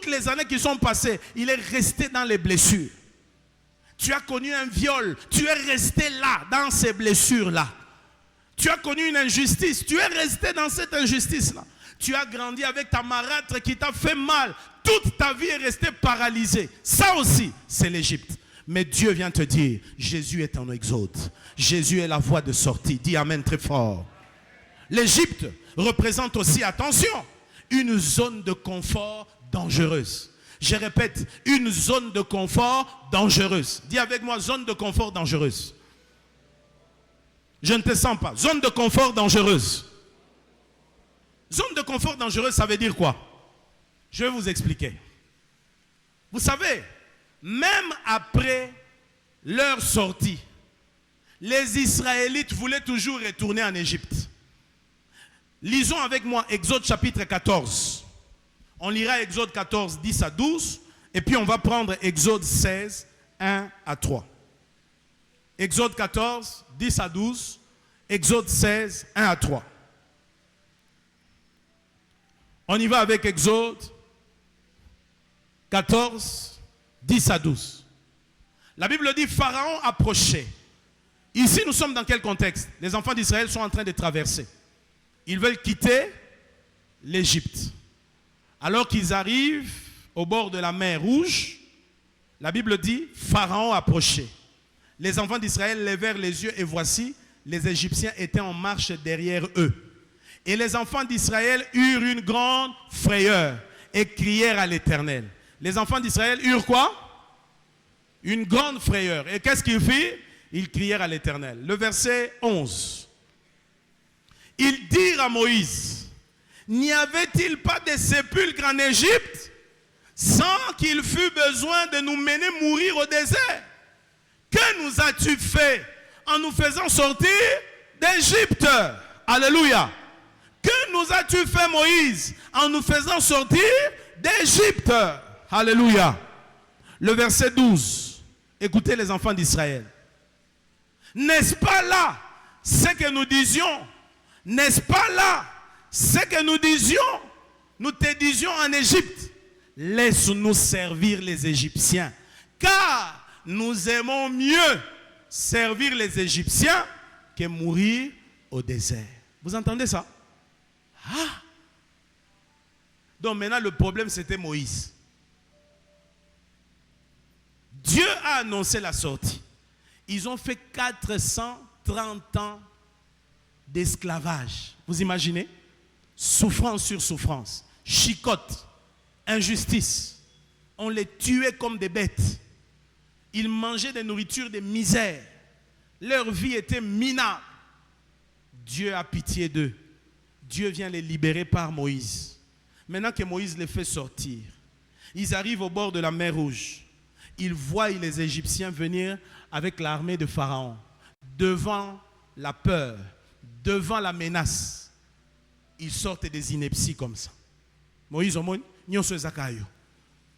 les années qui sont passées, il est resté dans les blessures. Tu as connu un viol, tu es resté là, dans ces blessures-là. Tu as connu une injustice, tu es resté dans cette injustice-là. Tu as grandi avec ta marâtre qui t'a fait mal. Toute ta vie est restée paralysée. Ça aussi, c'est l'Égypte. Mais Dieu vient te dire, Jésus est en exode. Jésus est la voie de sortie. Dis Amen très fort. L'Égypte représente aussi, attention, une zone de confort dangereuse. Je répète, une zone de confort dangereuse. Dis avec moi, zone de confort dangereuse. Je ne te sens pas. Zone de confort dangereuse. Zone de confort dangereuse, ça veut dire quoi? Je vais vous expliquer. Vous savez, même après leur sortie, les Israélites voulaient toujours retourner en Égypte. Lisons avec moi Exode chapitre 14. On lira Exode 14, 10 à 12. Et puis on va prendre Exode 16, 1 à 3. Exode 14, 10 à 12. Exode 16, 1 à 3. On y va avec Exode 14, 10 à 12. La Bible dit, Pharaon approchait. Ici, nous sommes dans quel contexte? Les enfants d'Israël sont en train de traverser. Ils veulent quitter l'Égypte. Alors qu'ils arrivent au bord de la mer Rouge, la Bible dit, Pharaon approchait. Les enfants d'Israël levèrent les yeux et voici, les Égyptiens étaient en marche derrière eux. Et les enfants d'Israël eurent une grande frayeur et crièrent à l'Éternel. Les enfants d'Israël eurent quoi? Une grande frayeur. Et qu'est-ce qu'ils firent? Ils crièrent à l'Éternel. Le verset 11. Ils dirent à Moïse, n'y avait-il pas de sépulcres en Égypte sans qu'il fût besoin de nous mener mourir au désert? Que nous as-tu fait en nous faisant sortir d'Égypte? Alléluia. Que nous as-tu fait, Moïse, en nous faisant sortir d'Égypte? Alléluia. Le verset 12. Écoutez les enfants d'Israël. N'est-ce pas là ce que nous disions? N'est-ce pas là ce que nous disions? Nous te disions en Égypte, laisse-nous servir les Égyptiens, car nous aimons mieux servir les Égyptiens que mourir au désert. Vous entendez ça? Ah! Donc maintenant, le problème, c'était Moïse. Dieu a annoncé la sortie. Ils ont fait 430 ans d'esclavage. Vous imaginez? Souffrance sur souffrance, chicotte, injustice. On les tuait comme des bêtes. Ils mangeaient des nourritures de misère. Leur vie était minable. Dieu a pitié d'eux. Dieu vient les libérer par Moïse. Maintenant que Moïse les fait sortir, ils arrivent au bord de la mer Rouge. Ils voient les Égyptiens venir avec l'armée de Pharaon. Devant la peur, devant la menace, ils sortent des inepties comme ça. Moïse,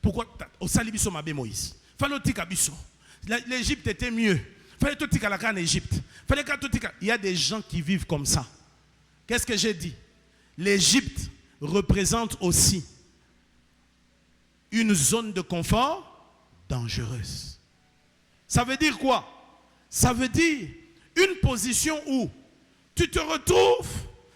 pourquoi au Salibiso Mabé Moïse? L'Égypte était mieux. Il y a des gens qui vivent comme ça. Qu'est-ce que j'ai dit? L'Égypte représente aussi une zone de confort dangereuse. Ça veut dire quoi? Ça veut dire une position où tu te retrouves.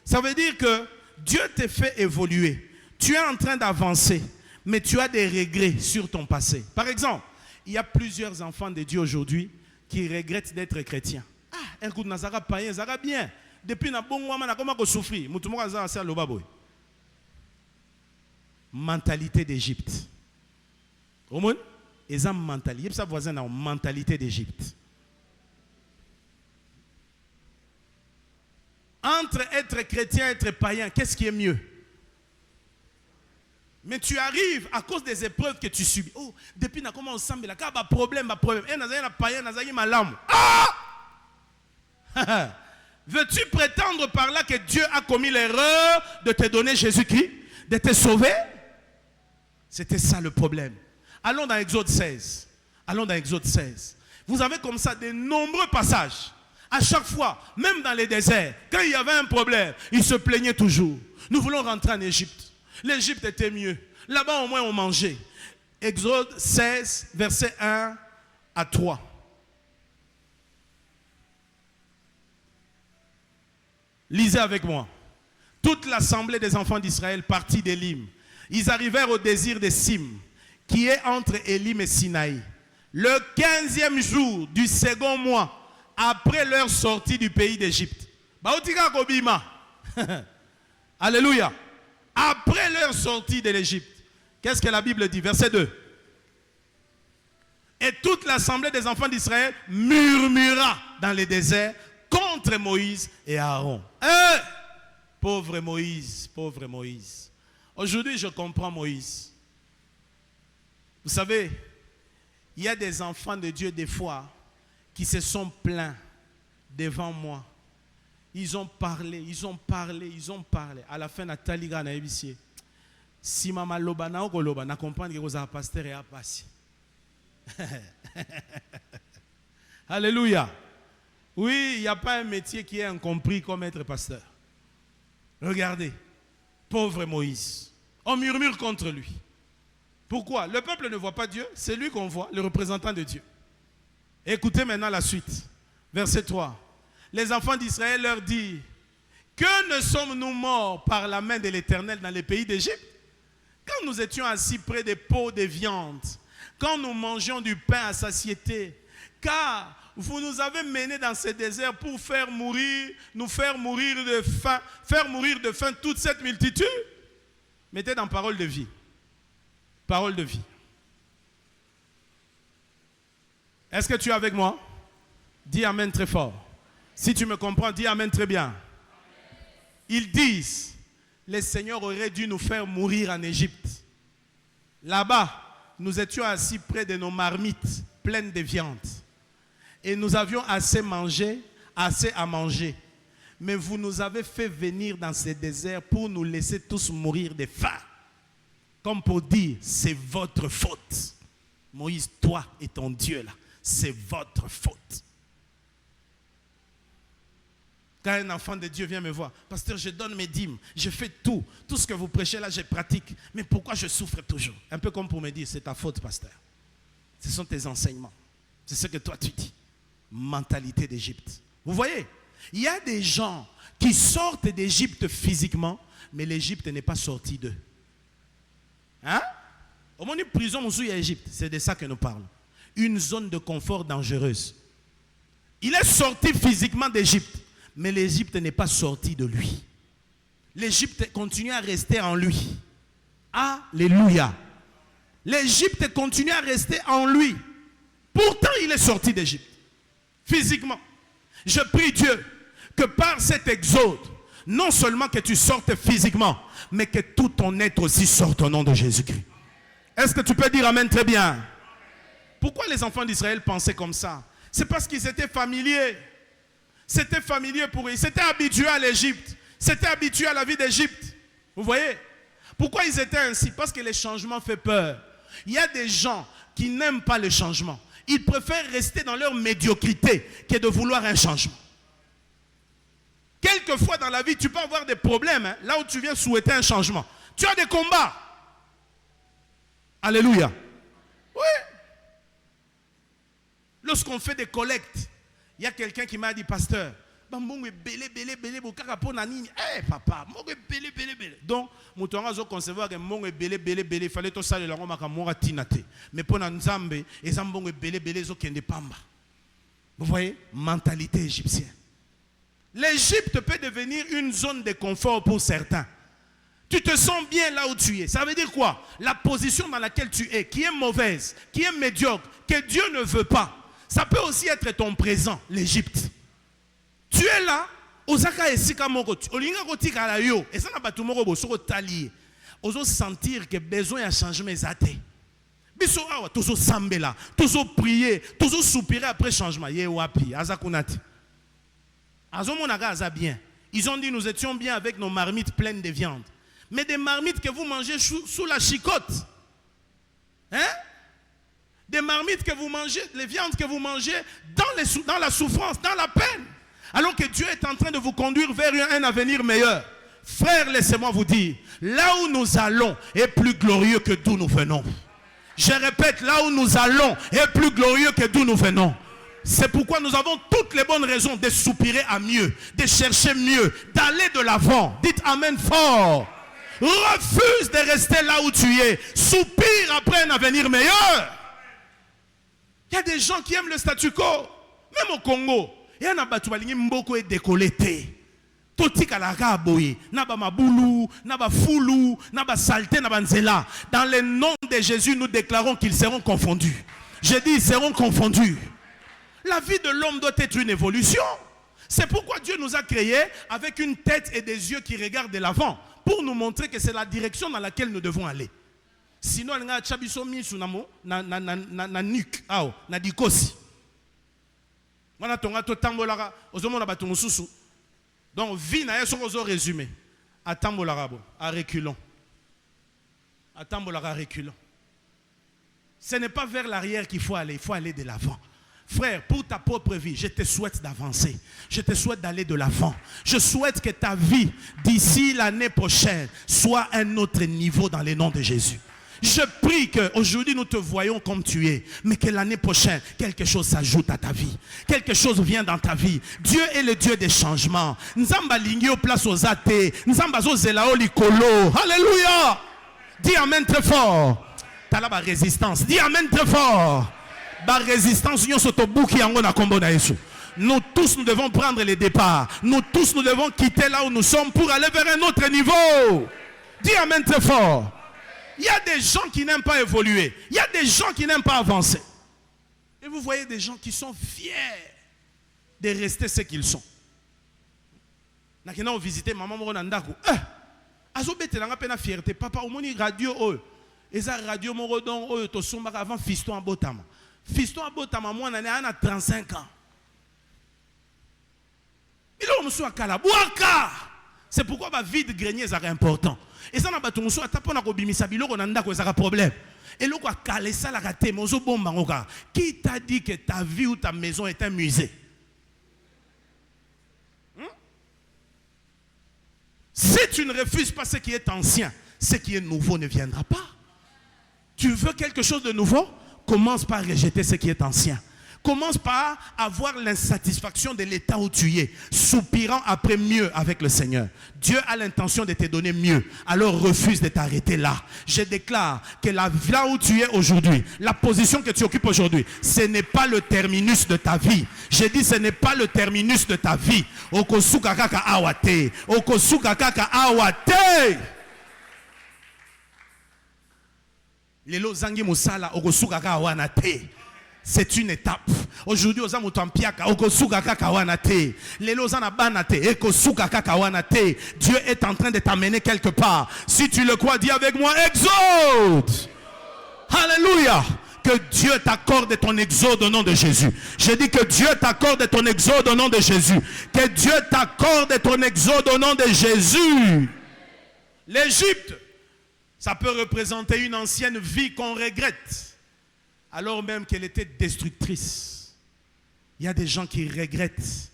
Ça veut dire que Dieu t'a fait évoluer. Tu es en train d'avancer, mais tu as des regrets sur ton passé. Par exemple, il y a plusieurs enfants de Dieu aujourd'hui qui regrettent d'être chrétiens. Ah, un coup de Nazara païen, ça va bien. Depuis na bon moment, comment qu'on souffre? Mentalité d'Égypte. Au moins, ils ont mentalité. Ça voisin a une mentalité d'Égypte. Entre être chrétien et être païen, qu'est-ce qui est mieux? Mais tu arrives à cause des épreuves que tu subis. Oh, depuis na comment ensemble là, quand problème. Et na païen, na malam. Ah! Veux-tu prétendre par là que Dieu a commis l'erreur de te donner Jésus-Christ, de te sauver? C'était ça le problème. Allons dans Exode 16. Allons dans Exode 16. Vous avez comme ça de nombreux passages. À chaque fois, même dans les déserts, quand il y avait un problème, ils se plaignaient toujours. Nous voulons rentrer en Égypte. L'Égypte était mieux. Là-bas, au moins, on mangeait. Exode 16, versets 1 à 3. Lisez avec moi. Toute l'assemblée des enfants d'Israël partit d'Élim. Ils arrivèrent au désir de Sim, qui est entre Élim et Sinaï. Le 15e jour du second mois, après leur sortie du pays d'Égypte. Alléluia. Après leur sortie de l'Égypte. Qu'est-ce que la Bible dit? Verset 2. Et toute l'assemblée des enfants d'Israël murmura dans les déserts contre Moïse et Aaron. Pauvre Moïse, pauvre Moïse. Aujourd'hui, je comprends Moïse. Vous savez, il y a des enfants de Dieu des fois qui se sont plaints devant moi. Ils ont parlé, ils ont parlé, ils ont parlé. À la fin, Nathalie Gana Ebissier. Si maman loba na okoloba na comprendre que vous avez pasteur et à passer. Alléluia. Oui, il n'y a pas un métier qui est incompris comme être pasteur. Regardez, pauvre Moïse. On murmure contre lui. Pourquoi? Le peuple ne voit pas Dieu, c'est lui qu'on voit, le représentant de Dieu. Écoutez maintenant la suite. Verset 3. Les enfants d'Israël leur disent: que ne sommes-nous morts par la main de l'Éternel dans les pays d'Égypte? Quand nous étions assis près des pots de viande, quand nous mangions du pain à satiété, car vous nous avez menés dans ce désert pour nous faire mourir de faim toute cette multitude. Mettez dans parole de vie. Parole de vie. Est-ce que tu es avec moi? Dis Amen très fort. Si tu me comprends, dis Amen très bien. Ils disent: le Seigneur aurait dû nous faire mourir en Égypte. Là-bas, nous étions assis près de nos marmites pleines de viande. Et nous avions assez à manger. Mais vous nous avez fait venir dans ce désert pour nous laisser tous mourir de faim. Comme pour dire, c'est votre faute. Moïse, toi et ton Dieu là, c'est votre faute. Quand un enfant de Dieu vient me voir: pasteur, je donne mes dîmes, je fais tout ce que vous prêchez là, je pratique. Mais pourquoi je souffre toujours? Un peu comme pour me dire, c'est ta faute, pasteur. Ce sont tes enseignements. C'est ce que toi tu dis. mentalité d'Égypte. Vous voyez, il y a des gens qui sortent d'Égypte physiquement, mais l'Égypte n'est pas sortie d'eux. Hein? Au moins, une prison où il y a Égypte, c'est de ça que nous parlons. Une zone de confort dangereuse. Il est sorti physiquement d'Égypte, mais l'Égypte n'est pas sortie de lui. L'Égypte continue à rester en lui. Alléluia. L'Égypte continue à rester en lui. Pourtant, il est sorti d'Égypte. Physiquement. Je prie Dieu que par cet exode, non seulement que tu sortes physiquement, mais que tout ton être aussi sorte au nom de Jésus-Christ. Est-ce que tu peux dire Amen très bien? Pourquoi les enfants d'Israël pensaient comme ça? C'est parce qu'ils étaient familiers. C'était familier pour eux. Ils s'étaient habitués à l'Égypte. S'étaient habitués à la vie d'Égypte. Vous voyez? Pourquoi ils étaient ainsi? Parce que les changements font peur. Il y a des gens qui n'aiment pas le changement. Ils préfèrent rester dans leur médiocrité que de vouloir un changement. Quelquefois dans la vie, tu peux avoir des problèmes, hein, là où tu viens souhaiter un changement. Tu as des combats. Alléluia. Oui. Lorsqu'on fait des collectes, il y a quelqu'un qui m'a dit, pasteur, papa, donc, je concevoir que il fallait tout ça, mais pour Nzambe, vous voyez, mentalité égyptienne. L'Égypte peut devenir une zone de confort pour certains. Tu te sens bien là où tu es. Ça veut dire quoi? La position dans laquelle tu es, qui est mauvaise, qui est médiocre, que Dieu ne veut pas. Ça peut aussi être ton présent, l'Égypte. Tu es là, Osaka esika moko, olinga kotika la yo, et ça n'a pas tout moko bosoko tali. Oso sentir que besoin de changement ezate. Biso awa tozo sambela, tozo prier, tozo soupirer après changement. Ye wapi, azakunati. Azomonaka aza bien. Ils ont dit nous étions bien avec nos marmites pleines de viande. Mais des marmites que vous mangez sous la chicotte. Hein? Des marmites que vous mangez, les viandes que vous mangez dans la souffrance, dans la peine. Alors que Dieu est en train de vous conduire vers un avenir meilleur. Frères, laissez-moi vous dire, là où nous allons est plus glorieux que d'où nous venons. Je répète, là où nous allons est plus glorieux que d'où nous venons. C'est pourquoi nous avons toutes les bonnes raisons de soupirer à mieux, de chercher mieux, d'aller de l'avant. Dites Amen fort. Refuse de rester là où tu es. Soupire après un avenir meilleur. Il y a des gens qui aiment le statu quo. Même au Congo. Il y a des gens qui aiment décolleté. Totika la raboye. Naba maboulou, naba foulou, naba saleté, naba nzela. Dans le nom de Jésus, nous déclarons qu'ils seront confondus. Je dis, ils seront confondus. La vie de l'homme doit être une évolution. C'est pourquoi Dieu nous a créés avec une tête et des yeux qui regardent de l'avant. Pour nous montrer que c'est la direction dans laquelle nous devons aller. Sinon, on a chabiso misu na nuque, na dikosi. On a tonga to tambolara, ozomona batungu susu. Donc vie na yeso ozo résumé. A tambolara bo, à reculons. A tambolara reculons. Ce n'est pas vers l'arrière qu'il faut aller de l'avant. Frère, pour ta propre vie, je te souhaite d'avancer. Je te souhaite d'aller de l'avant. Je souhaite que ta vie, d'ici l'année prochaine, soit un autre niveau dans le nom de Jésus. Je prie qu'aujourd'hui nous te voyons comme tu es, mais que l'année prochaine, quelque chose s'ajoute à ta vie. Quelque chose vient dans ta vie. Dieu est le Dieu des changements. Nzamba lingio place aux athées. Nzamba zo zelao likolo. Alléluia. Dis Amen très fort. T'as là ma résistance. Dis Amen très fort. La résistance, nous tous, nous devons prendre les départs. Nous tous, nous devons quitter là où nous sommes pour aller vers un autre niveau. Dis Amen très fort. Il y a des gens qui n'aiment pas évoluer. Il y a des gens qui n'aiment pas avancer. Et vous voyez des gens qui sont fiers de rester ce qu'ils sont. Nakena visité maman Moronandako. Azobetelanga pena fierté. Papa, au moni radio oh. Eza radio morodon oh to somba avant fiston en botama. Fiston à Botama, moi, on a 35 ans. C'est pourquoi la vie de grenier est important. Et ça, on a un problème. Et là, qui t'a dit que ta vie ou ta maison est un musée? Si tu ne refuses pas ce qui est ancien, ce qui est nouveau ne viendra pas. Tu veux quelque chose de nouveau? Commence par rejeter ce qui est ancien. Commence par avoir l'insatisfaction de l'état où tu es, soupirant après mieux avec le Seigneur. Dieu a l'intention de te donner mieux, alors refuse de t'arrêter là. Je déclare que là où tu es aujourd'hui, la position que tu occupes aujourd'hui, ce n'est pas le terminus de ta vie. J'ai dit ce n'est pas le terminus de ta vie. Okosuka kaka awate. Okosuka kaka awate. Lelo zangi musala okosuka kaka awanate. C'est une étape. Aujourd'hui, aux amutampiaka, okosuka kaka wanate. Lelo zana banate, ekosuka kaka wanate. Dieu est en train de t'amener quelque part. Si tu le crois, dis avec moi, exode. Alléluia. Que Dieu t'accorde ton exode au nom de Jésus. Je dis que Dieu t'accorde ton exode au nom de Jésus. Que Dieu t'accorde ton exode au nom de Jésus. L'Égypte, ça peut représenter une ancienne vie qu'on regrette, alors même qu'elle était destructrice. Il y a des gens qui regrettent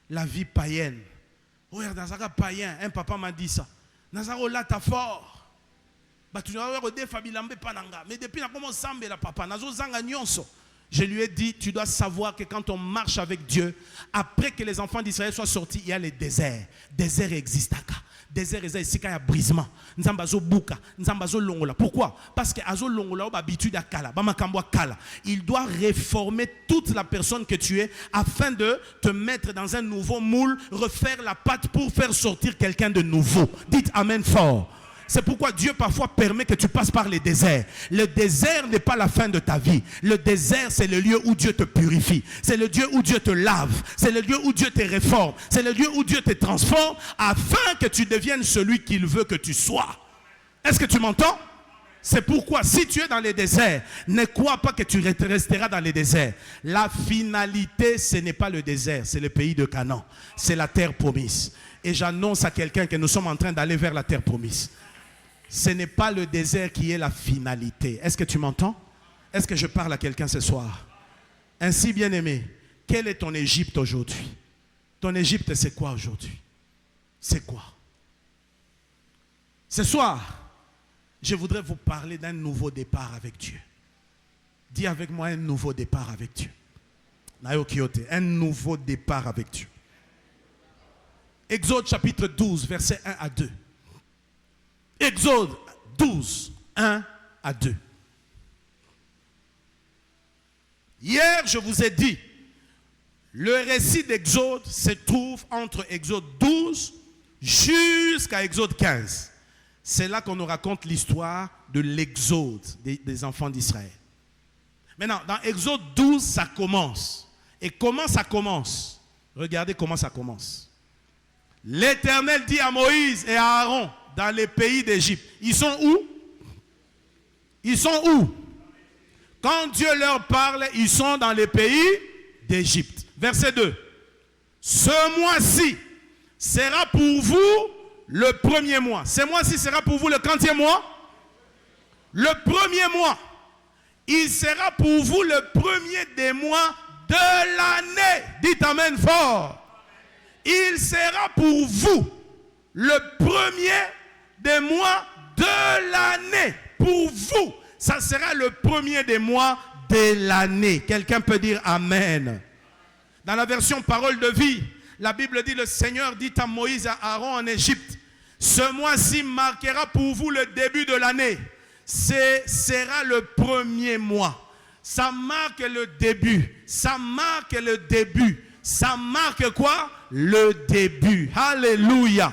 la vie païenne. Oh, Nazara païen, un papa m'a dit ça. Nazara là t'as fort. Mais depuis papa, je lui ai dit, tu dois savoir que quand on marche avec Dieu, après que les enfants d'Israël soient sortis, il y a les déserts. Désert existe. Désert existe, il y a brisement. Pourquoi? Parce que il doit réformer toute la personne que tu es afin de te mettre dans un nouveau moule, refaire la pâte pour faire sortir quelqu'un de nouveau. Dites Amen fort. C'est pourquoi Dieu parfois permet que tu passes par les déserts. Le désert n'est pas la fin de ta vie. Le désert, c'est le lieu où Dieu te purifie. C'est le lieu où Dieu te lave. C'est le lieu où Dieu te réforme. C'est le lieu où Dieu te transforme afin que tu deviennes celui qu'il veut que tu sois. Est-ce que tu m'entends? C'est pourquoi si tu es dans les déserts, ne crois pas que tu resteras dans les déserts. La finalité, ce n'est pas le désert, c'est le pays de Canaan. C'est la terre promise. Et j'annonce à quelqu'un que nous sommes en train d'aller vers la terre promise. Ce n'est pas le désert qui est la finalité. Est-ce que tu m'entends? Est-ce que je parle à quelqu'un ce soir? Ainsi, bien-aimé, quelle est ton Égypte aujourd'hui? Ton Égypte, c'est quoi aujourd'hui? C'est quoi? Ce soir, je voudrais vous parler d'un nouveau départ avec Dieu. Dis avec moi un nouveau départ avec Dieu. Un nouveau départ avec Dieu. Exode chapitre 12, versets 1 à 2. Exode 12, 1 à 2. Hier, je vous ai dit, le récit d'Exode se trouve entre Exode 12 jusqu'à Exode 15. C'est là qu'on nous raconte l'histoire de l'exode des enfants d'Israël. Maintenant, dans Exode 12, ça commence. Et comment ça commence? Regardez comment ça commence. L'Éternel dit à Moïse et à Aaron dans les pays d'Égypte. Ils sont où? Ils sont où? Quand Dieu leur parle, ils sont dans les pays d'Égypte. Verset 2. Ce mois-ci sera pour vous le premier mois. Ce mois-ci sera pour vous le 30e mois? Le premier mois. Il sera pour vous le premier des mois de l'année. Dites Amen fort. Il sera pour vous le premier des mois de l'année. Pour vous, ça sera le premier des mois de l'année. Quelqu'un peut dire Amen. Dans la version parole de vie, la Bible dit, le Seigneur dit à Moïse et à Aaron en Égypte, ce mois-ci marquera pour vous le début de l'année. Ce sera le premier mois. Ça marque le début. Ça marque le début. Ça marque quoi? Le début. Alléluia.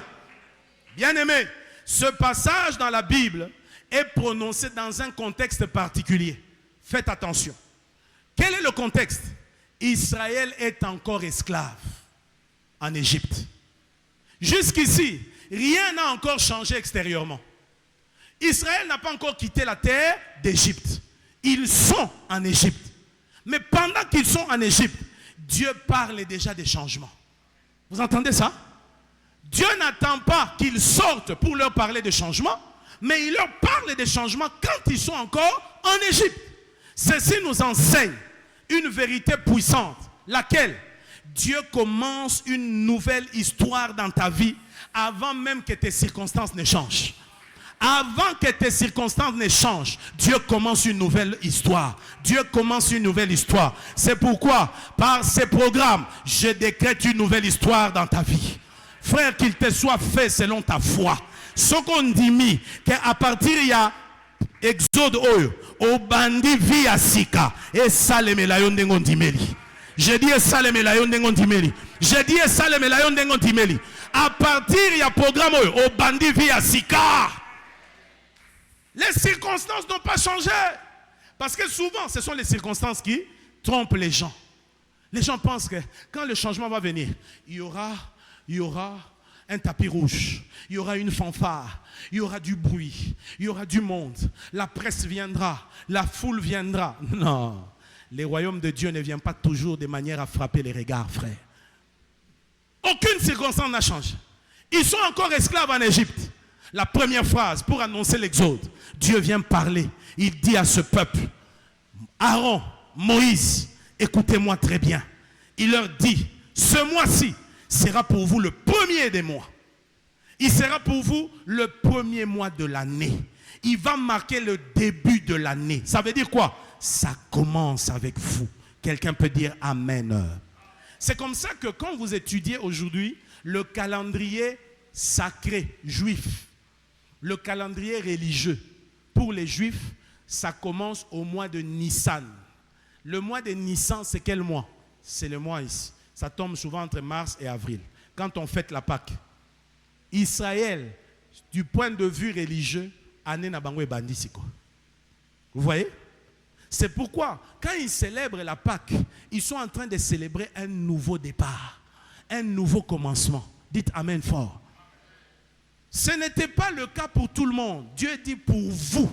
Bien-aimé, ce passage dans la Bible est prononcé dans un contexte particulier. Faites attention. Quel est le contexte? Israël est encore esclave en Égypte. Jusqu'ici, rien n'a encore changé extérieurement. Israël n'a pas encore quitté la terre d'Égypte. Ils sont en Égypte. Mais pendant qu'ils sont en Égypte, Dieu parle déjà des changements. Vous entendez ça? Dieu n'attend pas qu'ils sortent pour leur parler de changements, mais il leur parle des changements quand ils sont encore en Égypte. Ceci nous enseigne une vérité puissante, laquelle Dieu commence une nouvelle histoire dans ta vie avant même que tes circonstances ne changent. Avant que tes circonstances ne changent, Dieu commence une nouvelle histoire. Dieu commence une nouvelle histoire. C'est pourquoi, par ces programmes, je décrète une nouvelle histoire dans ta vie. Frère, qu'il te soit fait selon ta foi. Ce qu'on dit, qu'à partir il y a Exode au bandi via sika et salemelayon dengon dimeli. Je dis salemelayon dengon dimeli. Je dis salemelayon dengon dimeli. À partir il y a programme au bandi via sika. Les circonstances n'ont pas changé. Parce que souvent, ce sont les circonstances qui trompent les gens. Les gens pensent que quand le changement va venir, il y aura un tapis rouge, il y aura une fanfare, il y aura du bruit, il y aura du monde, la presse viendra, la foule viendra. Non, les royaumes de Dieu ne viennent pas toujours de manière à frapper les regards, frère. Aucune circonstance n'a changé. Ils sont encore esclaves en Égypte. La première phrase pour annoncer l'exode, Dieu vient parler. Il dit à ce peuple, Aaron, Moïse, écoutez-moi très bien. Il leur dit, ce mois-ci sera pour vous le premier des mois. Il sera pour vous le premier mois de l'année. Il va marquer le début de l'année. Ça veut dire quoi? Ça commence avec vous. Quelqu'un peut dire Amen. C'est comme ça que quand vous étudiez aujourd'hui le calendrier sacré juif, le calendrier religieux pour les juifs, ça commence au mois de Nissan. Le mois de Nissan, c'est quel mois? C'est le mois ici. Ça tombe souvent entre mars et avril. Quand on fête la Pâque. Israël, du point de vue religieux, année na bango et bandisiko. Vous voyez? C'est pourquoi, quand ils célèbrent la Pâque, ils sont en train de célébrer un nouveau départ, un nouveau commencement. Dites Amen fort. Ce n'était pas le cas pour tout le monde. Dieu dit pour vous,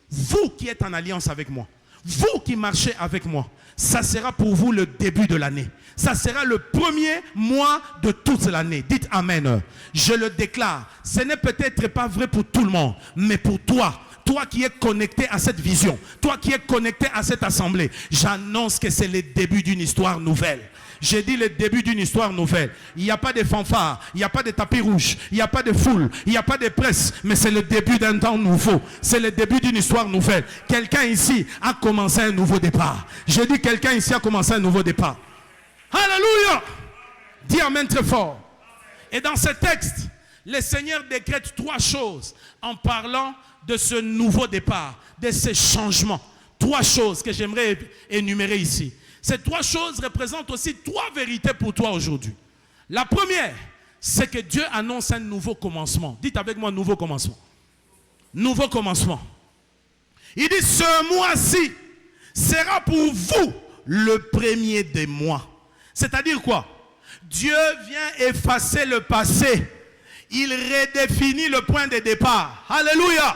vous qui êtes en alliance avec moi, vous qui marchez avec moi, ça sera pour vous le début de l'année. Ça sera le premier mois de toute l'année. Dites Amen. Je le déclare. Ce n'est peut-être pas vrai pour tout le monde, mais pour toi, toi qui es connecté à cette vision, toi qui es connecté à cette assemblée, j'annonce que c'est le début d'une histoire nouvelle. J'ai dit le début d'une histoire nouvelle. Il n'y a pas de fanfare, il n'y a pas de tapis rouge, il n'y a pas de foule, il n'y a pas de presse, mais c'est le début d'un temps nouveau. C'est le début d'une histoire nouvelle. Quelqu'un ici a commencé un nouveau départ. J'ai dit quelqu'un ici a commencé un nouveau départ. Alléluia! Dis Amen très fort. Et dans ce texte, le Seigneur décrète trois choses en parlant de ce nouveau départ, de ce changement. Trois choses que j'aimerais énumérer ici. Ces trois choses représentent aussi trois vérités pour toi aujourd'hui. La première, c'est que Dieu annonce un nouveau commencement. Dites avec moi, nouveau commencement. Nouveau commencement. Il dit, ce mois-ci sera pour vous le premier des mois. C'est-à-dire quoi? Dieu vient effacer le passé. Il redéfinit le point de départ. Alléluia.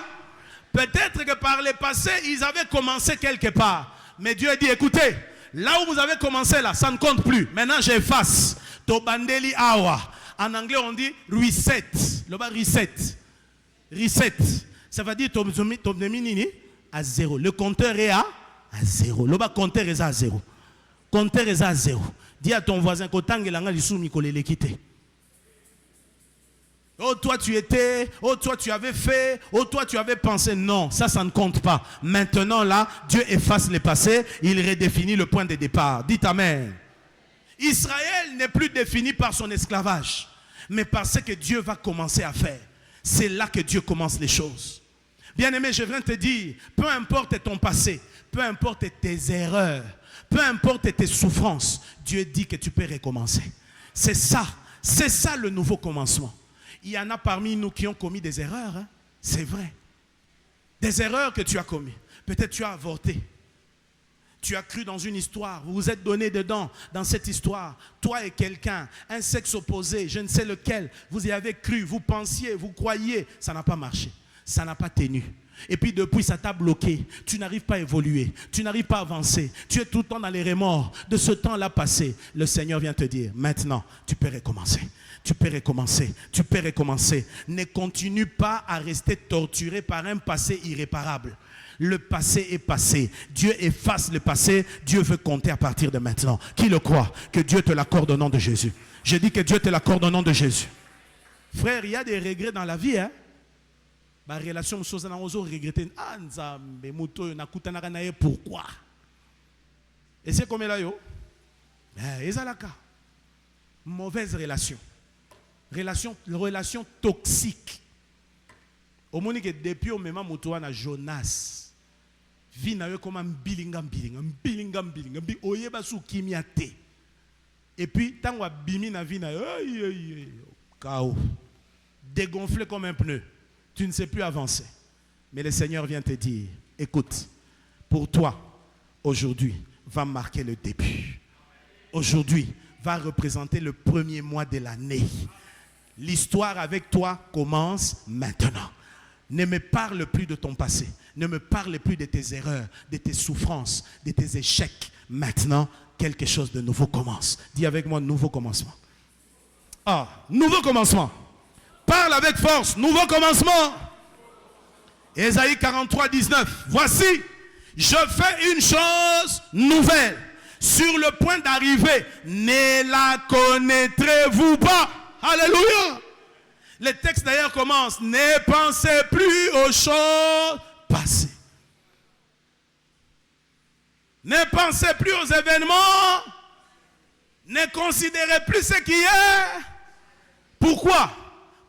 Peut-être que par le passé, ils avaient commencé quelque part. Mais Dieu dit, écoutez, là où vous avez commencé, là, ça ne compte plus. Maintenant, j'efface. Tobandeli awa. En anglais, on dit reset. Le bas reset. Reset. Ça veut dire à zéro. Le compteur est à zéro. Le bas compteur est à zéro. Compteur est à zéro. Dis à ton voisin, oh, toi tu étais, oh, toi tu avais fait, oh, toi tu avais pensé. Non, ça ne compte pas. Maintenant là, Dieu efface le passé, il redéfinit le point de départ. Dites Amen. Israël n'est plus défini par son esclavage, mais par ce que Dieu va commencer à faire. C'est là que Dieu commence les choses. Bien-aimé, je viens te dire, peu importe ton passé, peu importe tes erreurs, peu importe tes souffrances, Dieu dit que tu peux recommencer. C'est ça le nouveau commencement. Il y en a parmi nous qui ont commis des erreurs, hein? C'est vrai. Des erreurs que tu as commises. Peut-être tu as avorté. Tu as cru dans une histoire, vous vous êtes donné dedans, dans cette histoire. Toi et quelqu'un, un sexe opposé, je ne sais lequel, vous y avez cru, vous pensiez, vous croyiez, ça n'a pas marché, ça n'a pas tenu. Et puis depuis, ça t'a bloqué. Tu n'arrives pas à évoluer. Tu n'arrives pas à avancer. Tu es tout le temps dans les remords de ce temps-là passé. Le Seigneur vient te dire, maintenant, tu peux recommencer. Tu peux recommencer. Tu peux recommencer. Ne continue pas à rester torturé par un passé irréparable. Le passé est passé. Dieu efface le passé. Dieu veut compter à partir de maintenant. Qui le croit? Que Dieu te l'accorde au nom de Jésus. Je dis que Dieu te l'accorde au nom de Jésus. Frère, il y a des regrets dans la vie, hein? La relation chose na ozo regretter ah nzambe moto na kutanaka na ye pourquoi. Et c'est comme là yo. Ezalaka. Mauvaise relation. Relation toxique. Au moment que depuis au moment moto na Jonas. Vie na yo comme un bilinga. Oyeba sou kimia te. Et puis tant wa bimi na vie na yo. Chaos. Dégonflé comme un pneu. Tu ne sais plus avancer. Mais le Seigneur vient te dire, écoute, pour toi, aujourd'hui, va marquer le début. Aujourd'hui, va représenter le premier mois de l'année. L'histoire avec toi commence maintenant. Ne me parle plus de ton passé. Ne me parle plus de tes erreurs, de tes souffrances, de tes échecs. Maintenant, quelque chose de nouveau commence. Dis avec moi, nouveau commencement. Ah, nouveau commencement. Parle avec force, nouveau commencement. Ésaïe 43, 19. Voici, je fais une chose nouvelle. Sur le point d'arriver, ne la connaîtrez-vous pas? Alléluia. Le texte d'ailleurs commence, ne pensez plus aux choses passées. Ne pensez plus aux événements. Ne considérez plus ce qui est. Pourquoi?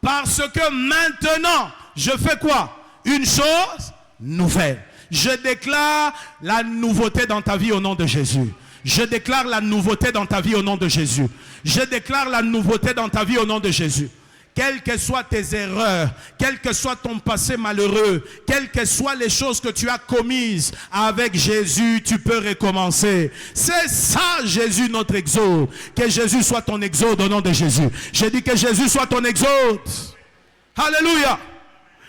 Parce que maintenant, je fais quoi? Une chose nouvelle. Je déclare la nouveauté dans ta vie au nom de Jésus. Je déclare la nouveauté dans ta vie au nom de Jésus. Je déclare la nouveauté dans ta vie au nom de Jésus. Quelles que soient tes erreurs, quel que soit ton passé malheureux, quelles que soient les choses que tu as commises, avec Jésus, tu peux recommencer. C'est ça, Jésus, notre exode. Que Jésus soit ton exode au nom de Jésus. Je dis que Jésus soit ton exode. Alléluia.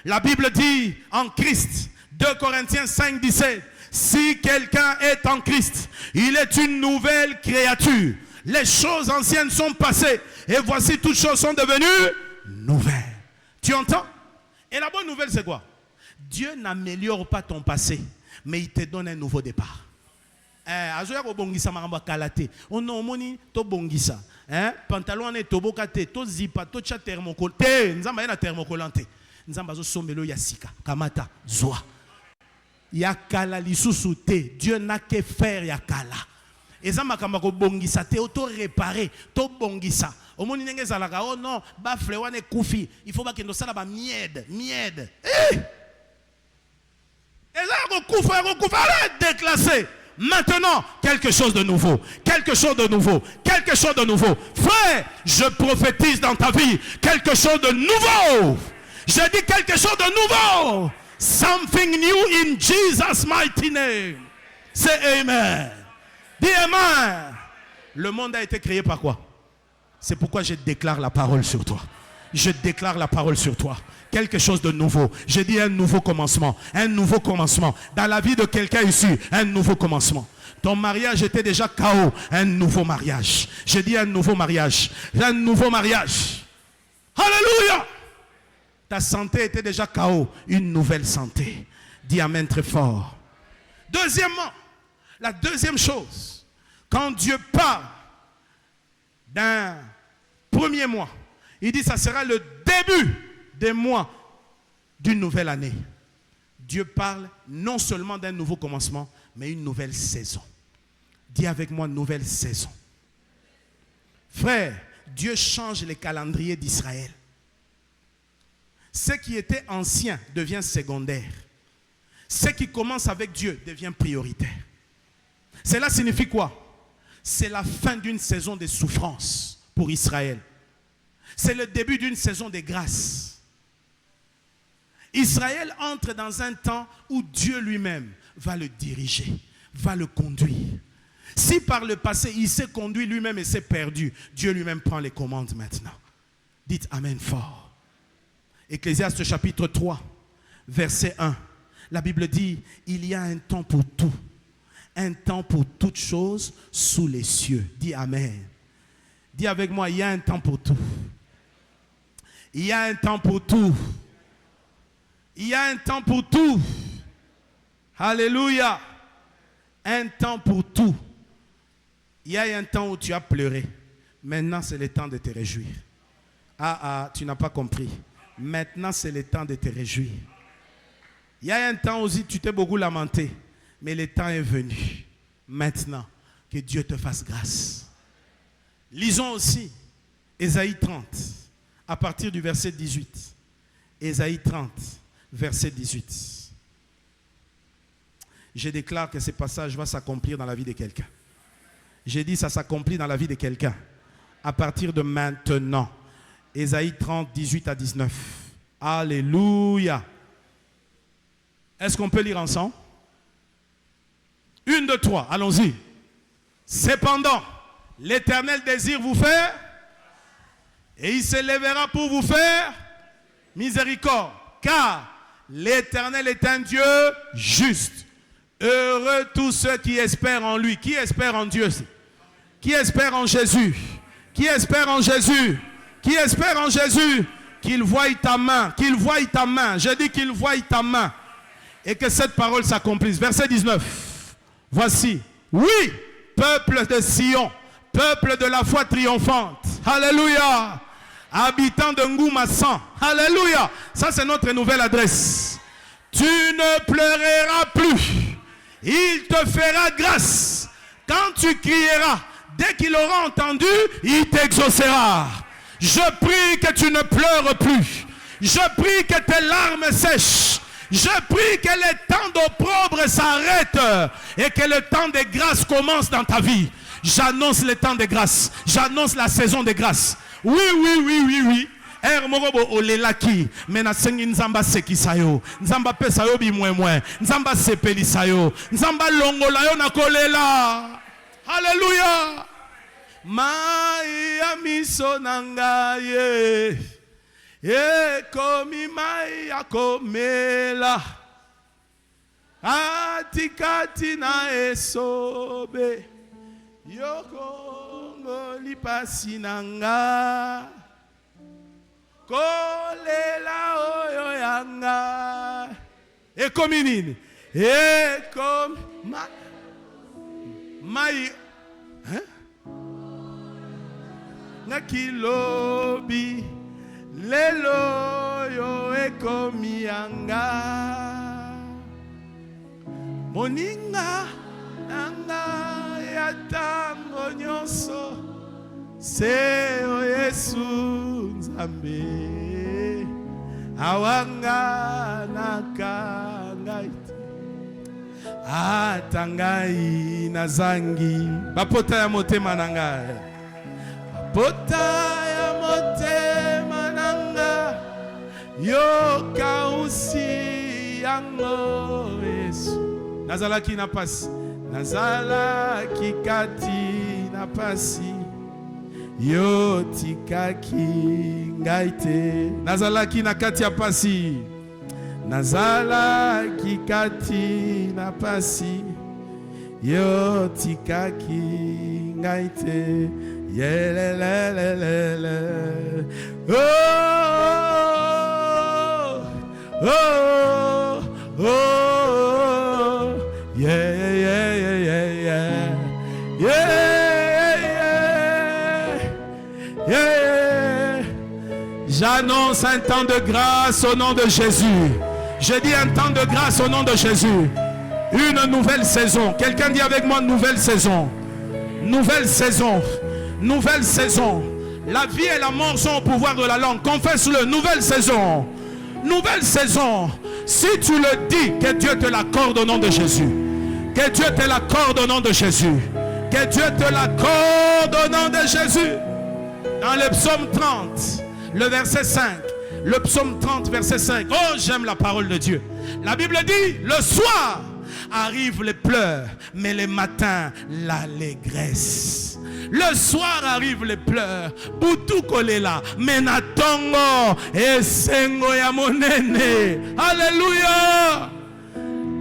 La Bible dit en Christ, 2 Corinthiens 5, 17, si quelqu'un est en Christ, il est une nouvelle créature. Les choses anciennes sont passées et voici toutes choses sont devenues nouvelles. Tu entends? Et la bonne nouvelle c'est quoi? Dieu n'améliore pas ton passé, mais il te donne un nouveau départ. Azoya ko bongisa maramba kalate. Ono moni to bongisa. Pantalon ne to bokate, to zipa, to cha thermocol. Te nzamba na thermocolante. Nzamba zo sombelo ya sika. Kamata zoa. Yakala lisusu te. Dieu n'a que faire yakala. Ezama kamako bongisa te auto réparer to bongisa. Omoni nenge zalaka oh non ba flewane kufi. Il faut ba kendo sala ba mied. Ezako kufa déclassé. Maintenant, quelque chose de nouveau. Quelque chose de nouveau. Quelque chose de nouveau. Frère, je prophétise dans ta vie quelque chose de nouveau. Je dis quelque chose de nouveau. Something new in Jesus' mighty name. C'est Amen. Dis Amen. Le monde a été créé par quoi? C'est pourquoi je déclare la parole sur toi. Je déclare la parole sur toi. Quelque chose de nouveau. Je dis un nouveau commencement. Un nouveau commencement. Dans la vie de quelqu'un ici, un nouveau commencement. Ton mariage était déjà chaos. Un nouveau mariage. Je dis un nouveau mariage. Un nouveau mariage. Alléluia. Ta santé était déjà chaos. Une nouvelle santé. Dis Amen très fort. Deuxièmement, la deuxième chose. Quand Dieu parle d'un premier mois, il dit ça sera le début des mois d'une nouvelle année. Dieu parle non seulement d'un nouveau commencement, mais une nouvelle saison. Dis avec moi, nouvelle saison. Frère, Dieu change les calendriers d'Israël. Ce qui était ancien devient secondaire. Ce qui commence avec Dieu devient prioritaire. Cela signifie quoi? C'est la fin d'une saison de souffrance pour Israël. C'est le début d'une saison de grâce. Israël entre dans un temps où Dieu lui-même va le diriger, va le conduire. Si par le passé, il s'est conduit lui-même et s'est perdu, Dieu lui-même prend les commandes maintenant. Dites Amen fort. Ecclésiaste chapitre 3, verset 1. La Bible dit, il y a un temps pour tout. Un temps pour toutes choses sous les cieux. Dis Amen. Dis avec moi, il y a un temps pour tout. Il y a un temps pour tout. Il y a un temps pour tout. Alléluia. Un temps pour tout. Il y a un temps où tu as pleuré. Maintenant, c'est le temps de te réjouir. Tu n'as pas compris. Maintenant, c'est le temps de te réjouir. Il y a un temps aussi, tu t'es beaucoup lamenté. Mais le temps est venu. Maintenant, que Dieu te fasse grâce. Lisons aussi Ésaïe 30, à partir du verset 18. Ésaïe 30, verset 18. Je déclare que ce passage va s'accomplir dans la vie de quelqu'un. J'ai dit ça s'accomplit dans la vie de quelqu'un. À partir de maintenant. Ésaïe 30, 18 à 19. Alléluia. Est-ce qu'on peut lire ensemble? 1, 2, 3, allons-y. Cependant, l'Éternel désire vous faire, et il se lèvera pour vous faire miséricorde. Car l'Éternel est un Dieu juste. Heureux tous ceux qui espèrent en lui. Qui espère en Dieu? Qui espère en Jésus? Qui espère en Jésus? Qui espère en Jésus? Qu'il voie ta main. Qu'il voie ta main. Je dis qu'il voie ta main. Et que cette parole s'accomplisse. Verset 19. Voici. Oui, peuple de Sion. Peuple de la foi triomphante. Alléluia. Habitants de Ngoumassan. Alléluia. Ça, c'est notre nouvelle adresse. Tu ne pleureras plus. Il te fera grâce. Quand tu crieras, dès qu'il aura entendu, il t'exaucera. Je prie que tu ne pleures plus. Je prie que tes larmes sèchent. Je prie que le temps d'opprobre s'arrête et que le temps de grâce commence dans ta vie. J'annonce le temps de grâce. J'annonce la saison de grâce. Oui, oui, oui, oui, oui. Morobo olelaki mena sengi nzamba sekisayo nzamba pesa yo bimwemwe nzamba sepelisayo nzamba longola yo na kolela. Hallelujah. Mai ya miso nanga ye komi mai ya komela atikati na esobe yoko ngoli pasi nanga kolela oyo yanga ekomi nini ekomi mai nakilobi lelo yo ekomi yanga moninga nanga ya tango nyonso Seo Yesu Nzambe awanga nakangaite atangai nazangi bapota ya motema nanga bapota ya motema nanga yoka usi yango Yesu nazalaki na pasi nazalaki kati na pasi yo tikaki ngaite nazalaki na kati ya pasi nazalaki kati na pasi yo tikaki ngaite yelelelele oh oh oh oh yeah yeah yeah yeah yeah J'annonce un temps de grâce au nom de Jésus. Je dis un temps de grâce au nom de Jésus. Une nouvelle saison. Quelqu'un dit avec moi nouvelle saison. Nouvelle saison. Nouvelle saison. La vie et la mort sont au pouvoir de la langue. Confesse-le. Nouvelle saison. Nouvelle saison. Si tu le dis, que Dieu te l'accorde au nom de Jésus. Que Dieu te l'accorde au nom de Jésus. Que Dieu te l'accorde au nom de Jésus. Dans le psaume 30. Le verset 5, le psaume 30, verset 5. Oh, j'aime la parole de Dieu. La Bible dit, le soir arrivent les pleurs, mais le matin, l'allégresse. Le soir arrivent les pleurs. Boutou kolela, menatongo, esengo ya monene. Alléluia.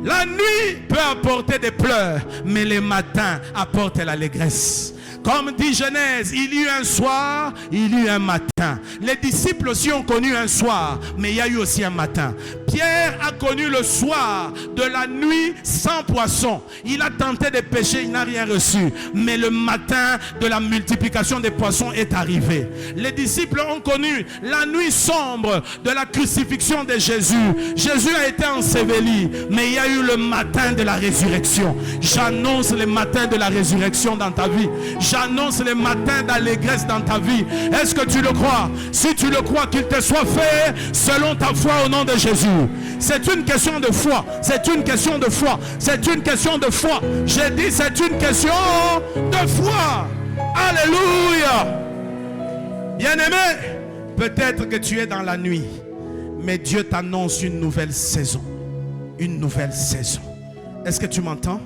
La nuit peut apporter des pleurs, mais le matin apporte l'allégresse. Comme dit Genèse, il y eut un soir, il y eut un matin. Les disciples aussi ont connu un soir, mais il y a eu aussi un matin. Pierre a connu le soir de la nuit sans poisson. Il a tenté de pêcher, il n'a rien reçu. Mais le matin de la multiplication des poissons est arrivé. Les disciples ont connu la nuit sombre de la crucifixion de Jésus. Jésus a été enseveli, mais il y a eu le matin de la résurrection. J'annonce le matin de la résurrection dans ta vie. J'annonce le matin d'allégresse dans ta vie. Est-ce que tu le crois? Si tu le crois, qu'il te soit fait selon ta foi au nom de Jésus. C'est une question de foi. C'est une question de foi. C'est une question de foi. J'ai dit c'est une question de foi. Alléluia. Bien-aimé, peut-être que tu es dans la nuit, mais Dieu t'annonce une nouvelle saison. Une nouvelle saison. Est-ce que tu m'entends?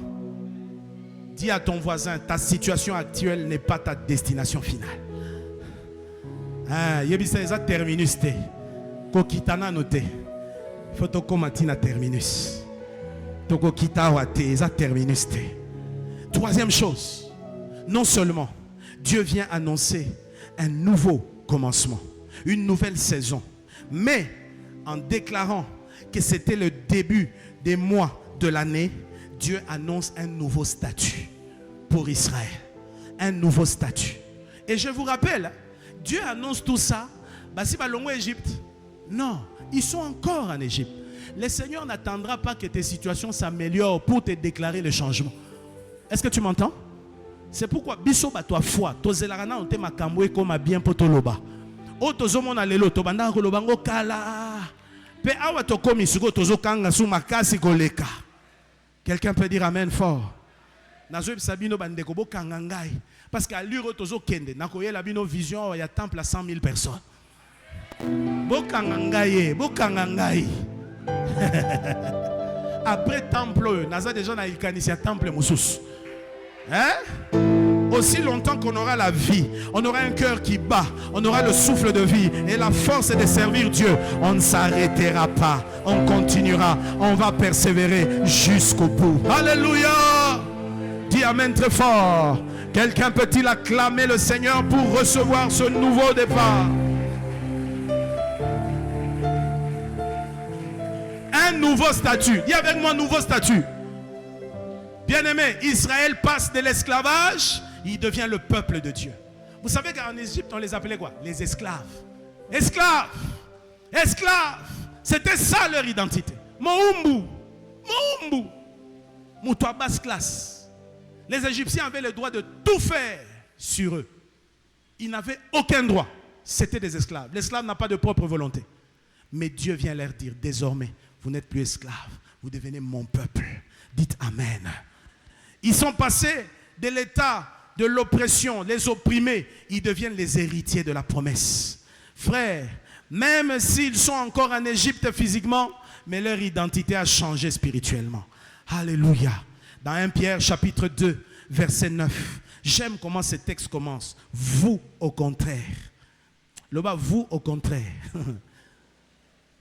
Dis à ton voisin, ta situation actuelle n'est pas ta destination finale. Ah, yebisa eza terminus te. Kokitana note. Fotokomatina terminus. Tokokita wate eza terminus te. Troisième chose, non seulement Dieu vient annoncer un nouveau commencement, une nouvelle saison, mais en déclarant que c'était le début des mois de l'année, Dieu annonce un nouveau statut pour Israël. Un nouveau statut. Et je vous rappelle, Dieu annonce tout ça. Si balongo Égypte, non, ils sont encore en Égypte. Le Seigneur n'attendra pas que tes situations s'améliorent pour te déclarer le changement. Est-ce que tu m'entends? C'est pourquoi biso ba toi foi, tozelarana on te makamwe comme bien potoloba. O tozomona lelo to banda ko lobango kala. Pe awa to komi suko tozokanga su makasi koleka. Quelqu'un peut dire amen fort. Nazo sabino bandeko bo kanga ngai parce qu'à l'heure tozokende nakoyela bino vision ya temple à 100 000 personnes. Bo kanga ngai, bo kanga ngai. Après temple, naza déjà na ikanisia temple mususu. Hein? Aussi longtemps qu'on aura la vie, on aura un cœur qui bat, on aura le souffle de vie et la force de servir Dieu, on ne s'arrêtera pas, on continuera, on va persévérer jusqu'au bout. Alléluia! Dis amen très fort. Quelqu'un peut-il acclamer le Seigneur pour recevoir ce nouveau départ? Un nouveau statut. Dis avec moi, nouveau statut. Bien-aimé, Israël passe de l'esclavage, il devient le peuple de Dieu. Vous savez qu'en Égypte, on les appelait quoi? Les esclaves. Esclaves. Esclaves. C'était ça leur identité. Moumbu. Moumbu. Moutoua basse classe. Les Égyptiens avaient le droit de tout faire sur eux. Ils n'avaient aucun droit. C'était des esclaves. L'esclave n'a pas de propre volonté. Mais Dieu vient leur dire, désormais, vous n'êtes plus esclaves. Vous devenez mon peuple. Dites Amen. Ils sont passés de l'état de l'oppression, les opprimés, ils deviennent les héritiers de la promesse. Frères, même s'ils sont encore en Égypte physiquement, mais leur identité a changé spirituellement. Alléluia. Dans 1 Pierre chapitre 2, verset 9, j'aime comment ce texte commence. Vous au contraire. Le bas, vous au contraire.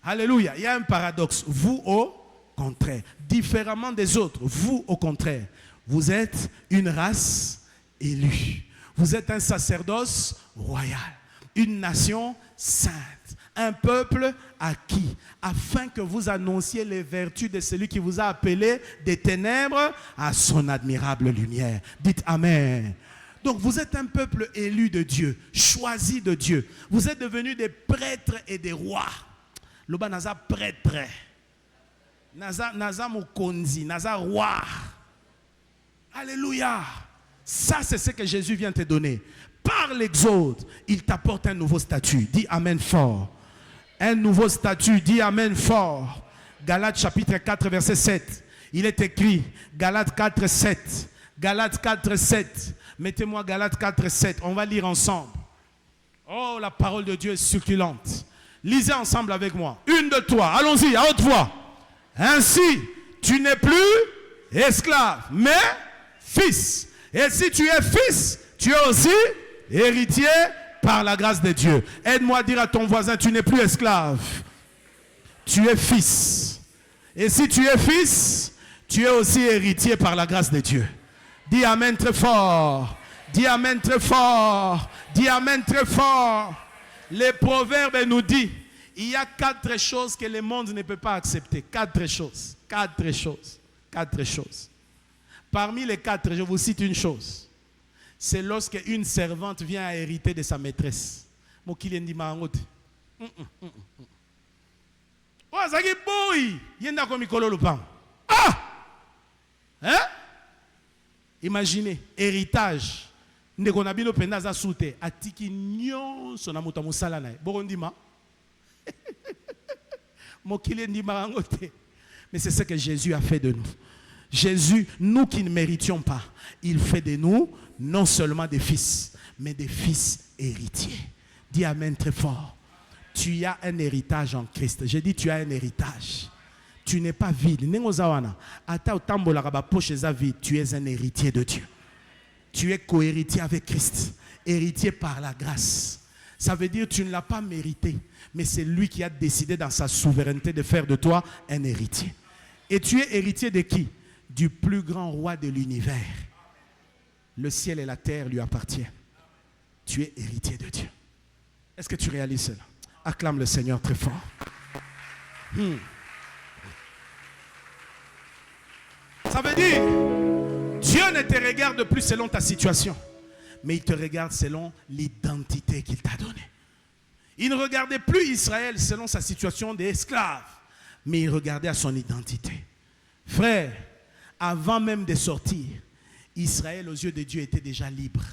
Alléluia. Il y a un paradoxe. Vous au contraire. Différemment des autres. Vous au contraire. Vous êtes une race élue. Vous êtes un sacerdoce royal. Une nation sainte. Un peuple acquis. Afin que vous annonciez les vertus de celui qui vous a appelé des ténèbres à son admirable lumière. Dites Amen. Donc vous êtes un peuple élu de Dieu. Choisi de Dieu. Vous êtes devenus des prêtres et des rois. Loba naza prêtre. Naza mokonzi. Naza roi. Alléluia. Ça, c'est ce que Jésus vient te donner. Par l'exode, il t'apporte un nouveau statut. Dis Amen fort. Un nouveau statut. Dis Amen fort. Galates chapitre 4, verset 7. Il est écrit, Galates 4, 7. Galates 4, 7. Mettez-moi Galates 4, 7. On va lire ensemble. Oh, la parole de Dieu est succulente. Lisez ensemble avec moi. Une de toi. Allons-y, à haute voix. Ainsi, tu n'es plus esclave, mais fils. Et si tu es fils, tu es aussi héritier par la grâce de Dieu. Aide-moi à dire à ton voisin, tu n'es plus esclave. Tu es fils. Et si tu es fils, tu es aussi héritier par la grâce de Dieu. Dis Amen très fort. Dis amen très fort. Dis amen très fort. Les proverbes nous disent, il y a 4 choses que le monde ne peut pas accepter. 4 choses. 4 choses. 4 choses. Parmi les 4, je vous cite une chose. C'est lorsque une servante vient à hériter de sa maîtresse. Ah! Hein? Imaginez, héritage. Mais c'est ce que Jésus a fait de nous. Jésus, nous qui ne méritions pas, il fait de nous non seulement des fils, mais des fils héritiers. Dis amen très fort. Tu as un héritage en Christ. J'ai dit tu as un héritage. Tu n'es pas vide. Tu es un héritier de Dieu. Tu es co-héritier avec Christ. Héritier par la grâce. Ça veut dire que tu ne l'as pas mérité. Mais c'est lui qui a décidé dans sa souveraineté de faire de toi un héritier. Et tu es héritier de qui? Du plus grand roi de l'univers. Le ciel et la terre lui appartiennent. Tu es héritier de Dieu. Est-ce que tu réalises cela? Acclame le Seigneur très fort. Ça veut dire, Dieu ne te regarde plus selon ta situation, mais il te regarde selon l'identité qu'il t'a donnée. Il ne regardait plus Israël selon sa situation d'esclave, mais il regardait à son identité. Frère, avant même de sortir, Israël aux yeux de Dieu était déjà libre.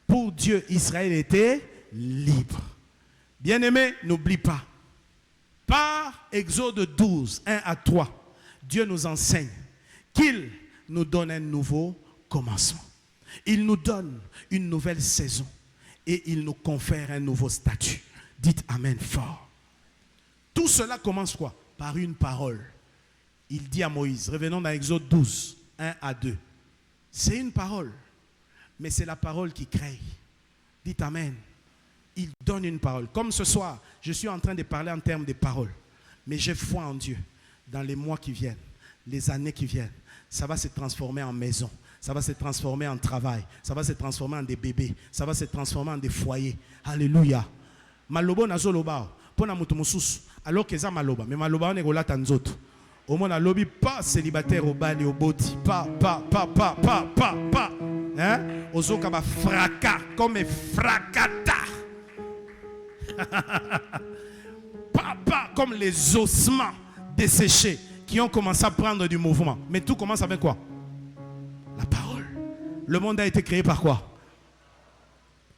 Pour Dieu, Israël était libre. Bien-aimé, n'oublie pas. Par Exode 12, 1 à 3, Dieu nous enseigne qu'il nous donne un nouveau commencement. Il nous donne une nouvelle saison et il nous confère un nouveau statut. Dites amen fort. Tout cela commence quoi? Par une parole. Il dit à Moïse, revenons dans Exode 12, 1 à 2. C'est une parole, mais c'est la parole qui crée. Dites amen. Il donne une parole. Comme ce soir, je suis en train de parler en termes de paroles. Mais j'ai foi en Dieu. Dans les mois qui viennent, les années qui viennent, ça va se transformer en maison. Ça va se transformer en travail. Ça va se transformer en des bébés. Ça va se transformer en des foyers. Alléluia. Malobo nazoloba. Pona mutumosus. Alors que ça maloba. Mais maloba on est golata nzoto. Au moins la lobby pas célibataire au bal et au boti. Pas. Hein? Ozoka ba fracas. Comme fracata. Pas comme les ossements desséchés qui ont commencé à prendre du mouvement. Mais tout commence avec quoi? La parole. Le monde a été créé par quoi?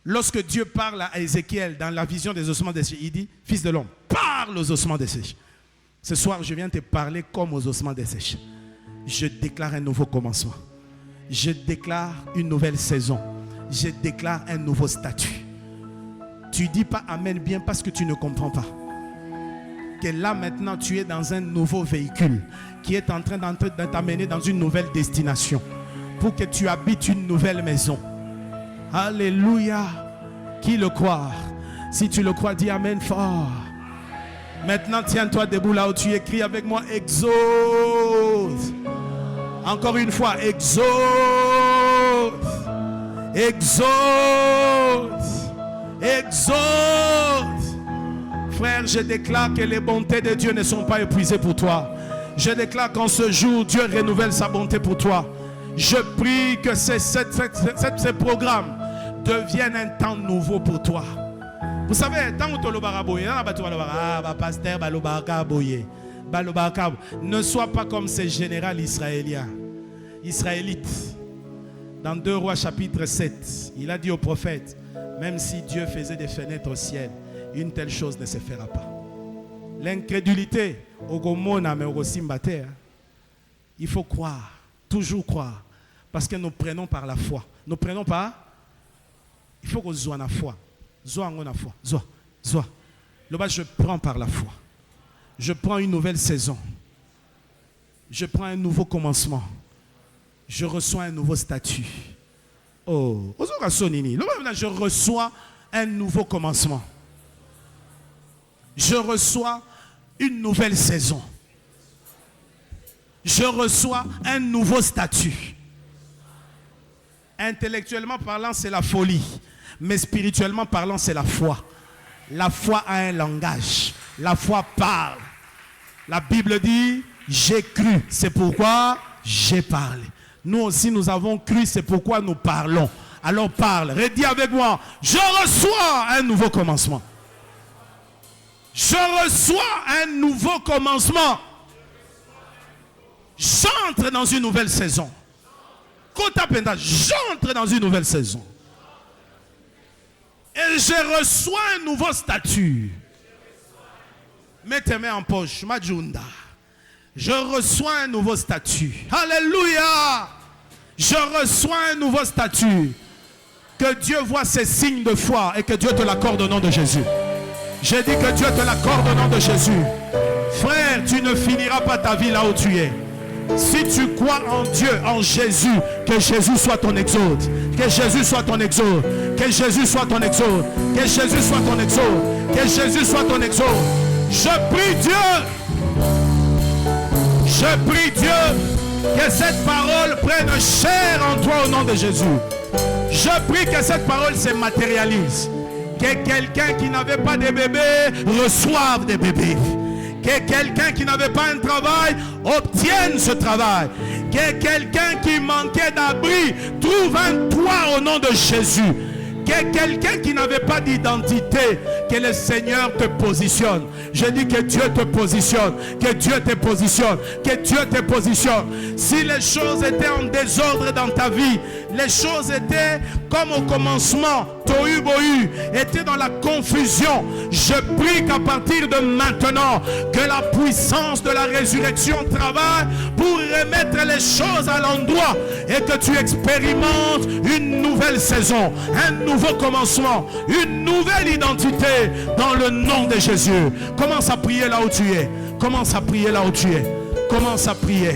Lorsque Dieu parle à Ézéchiel dans la vision des ossements desséchés, il dit, fils de l'homme, parle aux ossements desséchés. Ce soir, je viens te parler comme aux ossements desséchés. Je déclare un nouveau commencement. Je déclare une nouvelle saison. Je déclare un nouveau statut. Tu dis pas amen bien parce que tu ne comprends pas. Que là maintenant tu es dans un nouveau véhicule qui est en train de t'amener dans une nouvelle destination pour que tu habites une nouvelle maison. Alléluia. Qui le croit? Si tu le crois, dis amen fort. Maintenant tiens-toi debout là où tu écris avec moi Exode. Encore une fois Exode. Exode. Exode. Frère, je déclare que les bontés de Dieu ne sont pas épuisées pour toi. Je déclare qu'en ce jour, Dieu renouvelle sa bonté pour toi. Je prie que ces programmes deviennent un temps nouveau pour toi. Vous savez, tant que ne sois pas comme ces généraux israélites. Dans 2 Rois chapitre 7, il a dit au prophète, même si Dieu faisait des fenêtres au ciel, une telle chose ne se fera pas. L'incrédulité, il faut croire, toujours croire, parce que nous prenons par la foi. Nous prenons par, il faut qu'on soit en foi. Je prends par la foi. Je prends une nouvelle saison. Je prends un nouveau commencement. Je reçois un nouveau statut. Oh, je reçois un nouveau commencement. Je reçois une nouvelle saison. Je reçois un nouveau statut. Intellectuellement parlant, c'est la folie. Mais spirituellement parlant, c'est la foi. La foi a un langage. La foi parle. La Bible dit, j'ai cru, c'est pourquoi j'ai parlé. Nous aussi, nous avons cru, c'est pourquoi nous parlons. Alors parle, redis avec moi, je reçois un nouveau commencement. Je reçois un nouveau commencement. J'entre dans une nouvelle saison. J'entre dans une nouvelle saison. Et je reçois un nouveau statut. Mets tes mains en poche, Majunda. Je reçois un nouveau statut. Alléluia. Je reçois un nouveau statut. Que Dieu voit ces signes de foi et que Dieu te l'accorde au nom de Jésus. J'ai dit que Dieu te l'accorde au nom de Jésus. Frère, tu ne finiras pas ta vie là où tu es. Si tu crois en Dieu, en Jésus, que Jésus soit ton exode. Que Jésus soit ton exode. Que Jésus soit ton exode. Que Jésus soit ton exode. Que Jésus soit ton exode. Je prie Dieu. Je prie Dieu que cette parole prenne chair en toi au nom de Jésus. Je prie que cette parole se matérialise. Que quelqu'un qui n'avait pas de bébés reçoive des bébés. Que quelqu'un qui n'avait pas un travail obtienne ce travail. Que quelqu'un qui manquait d'abri trouve un toit au nom de Jésus. Que quelqu'un qui n'avait pas d'identité, que le Seigneur te positionne. Je dis que Dieu te positionne, que Dieu te positionne, que Dieu te positionne. Si les choses étaient en désordre dans ta vie, les choses étaient comme au commencement, tohu bohu, étaient dans la confusion. Je prie qu'à partir de maintenant, que la puissance de la résurrection travaille pour remettre les choses à l'endroit et que tu expérimentes une nouvelle saison, un nouveau commencement, une nouvelle identité dans le nom de Jésus. Commence à prier là où tu es. Commence à prier là où tu es. Commence à prier.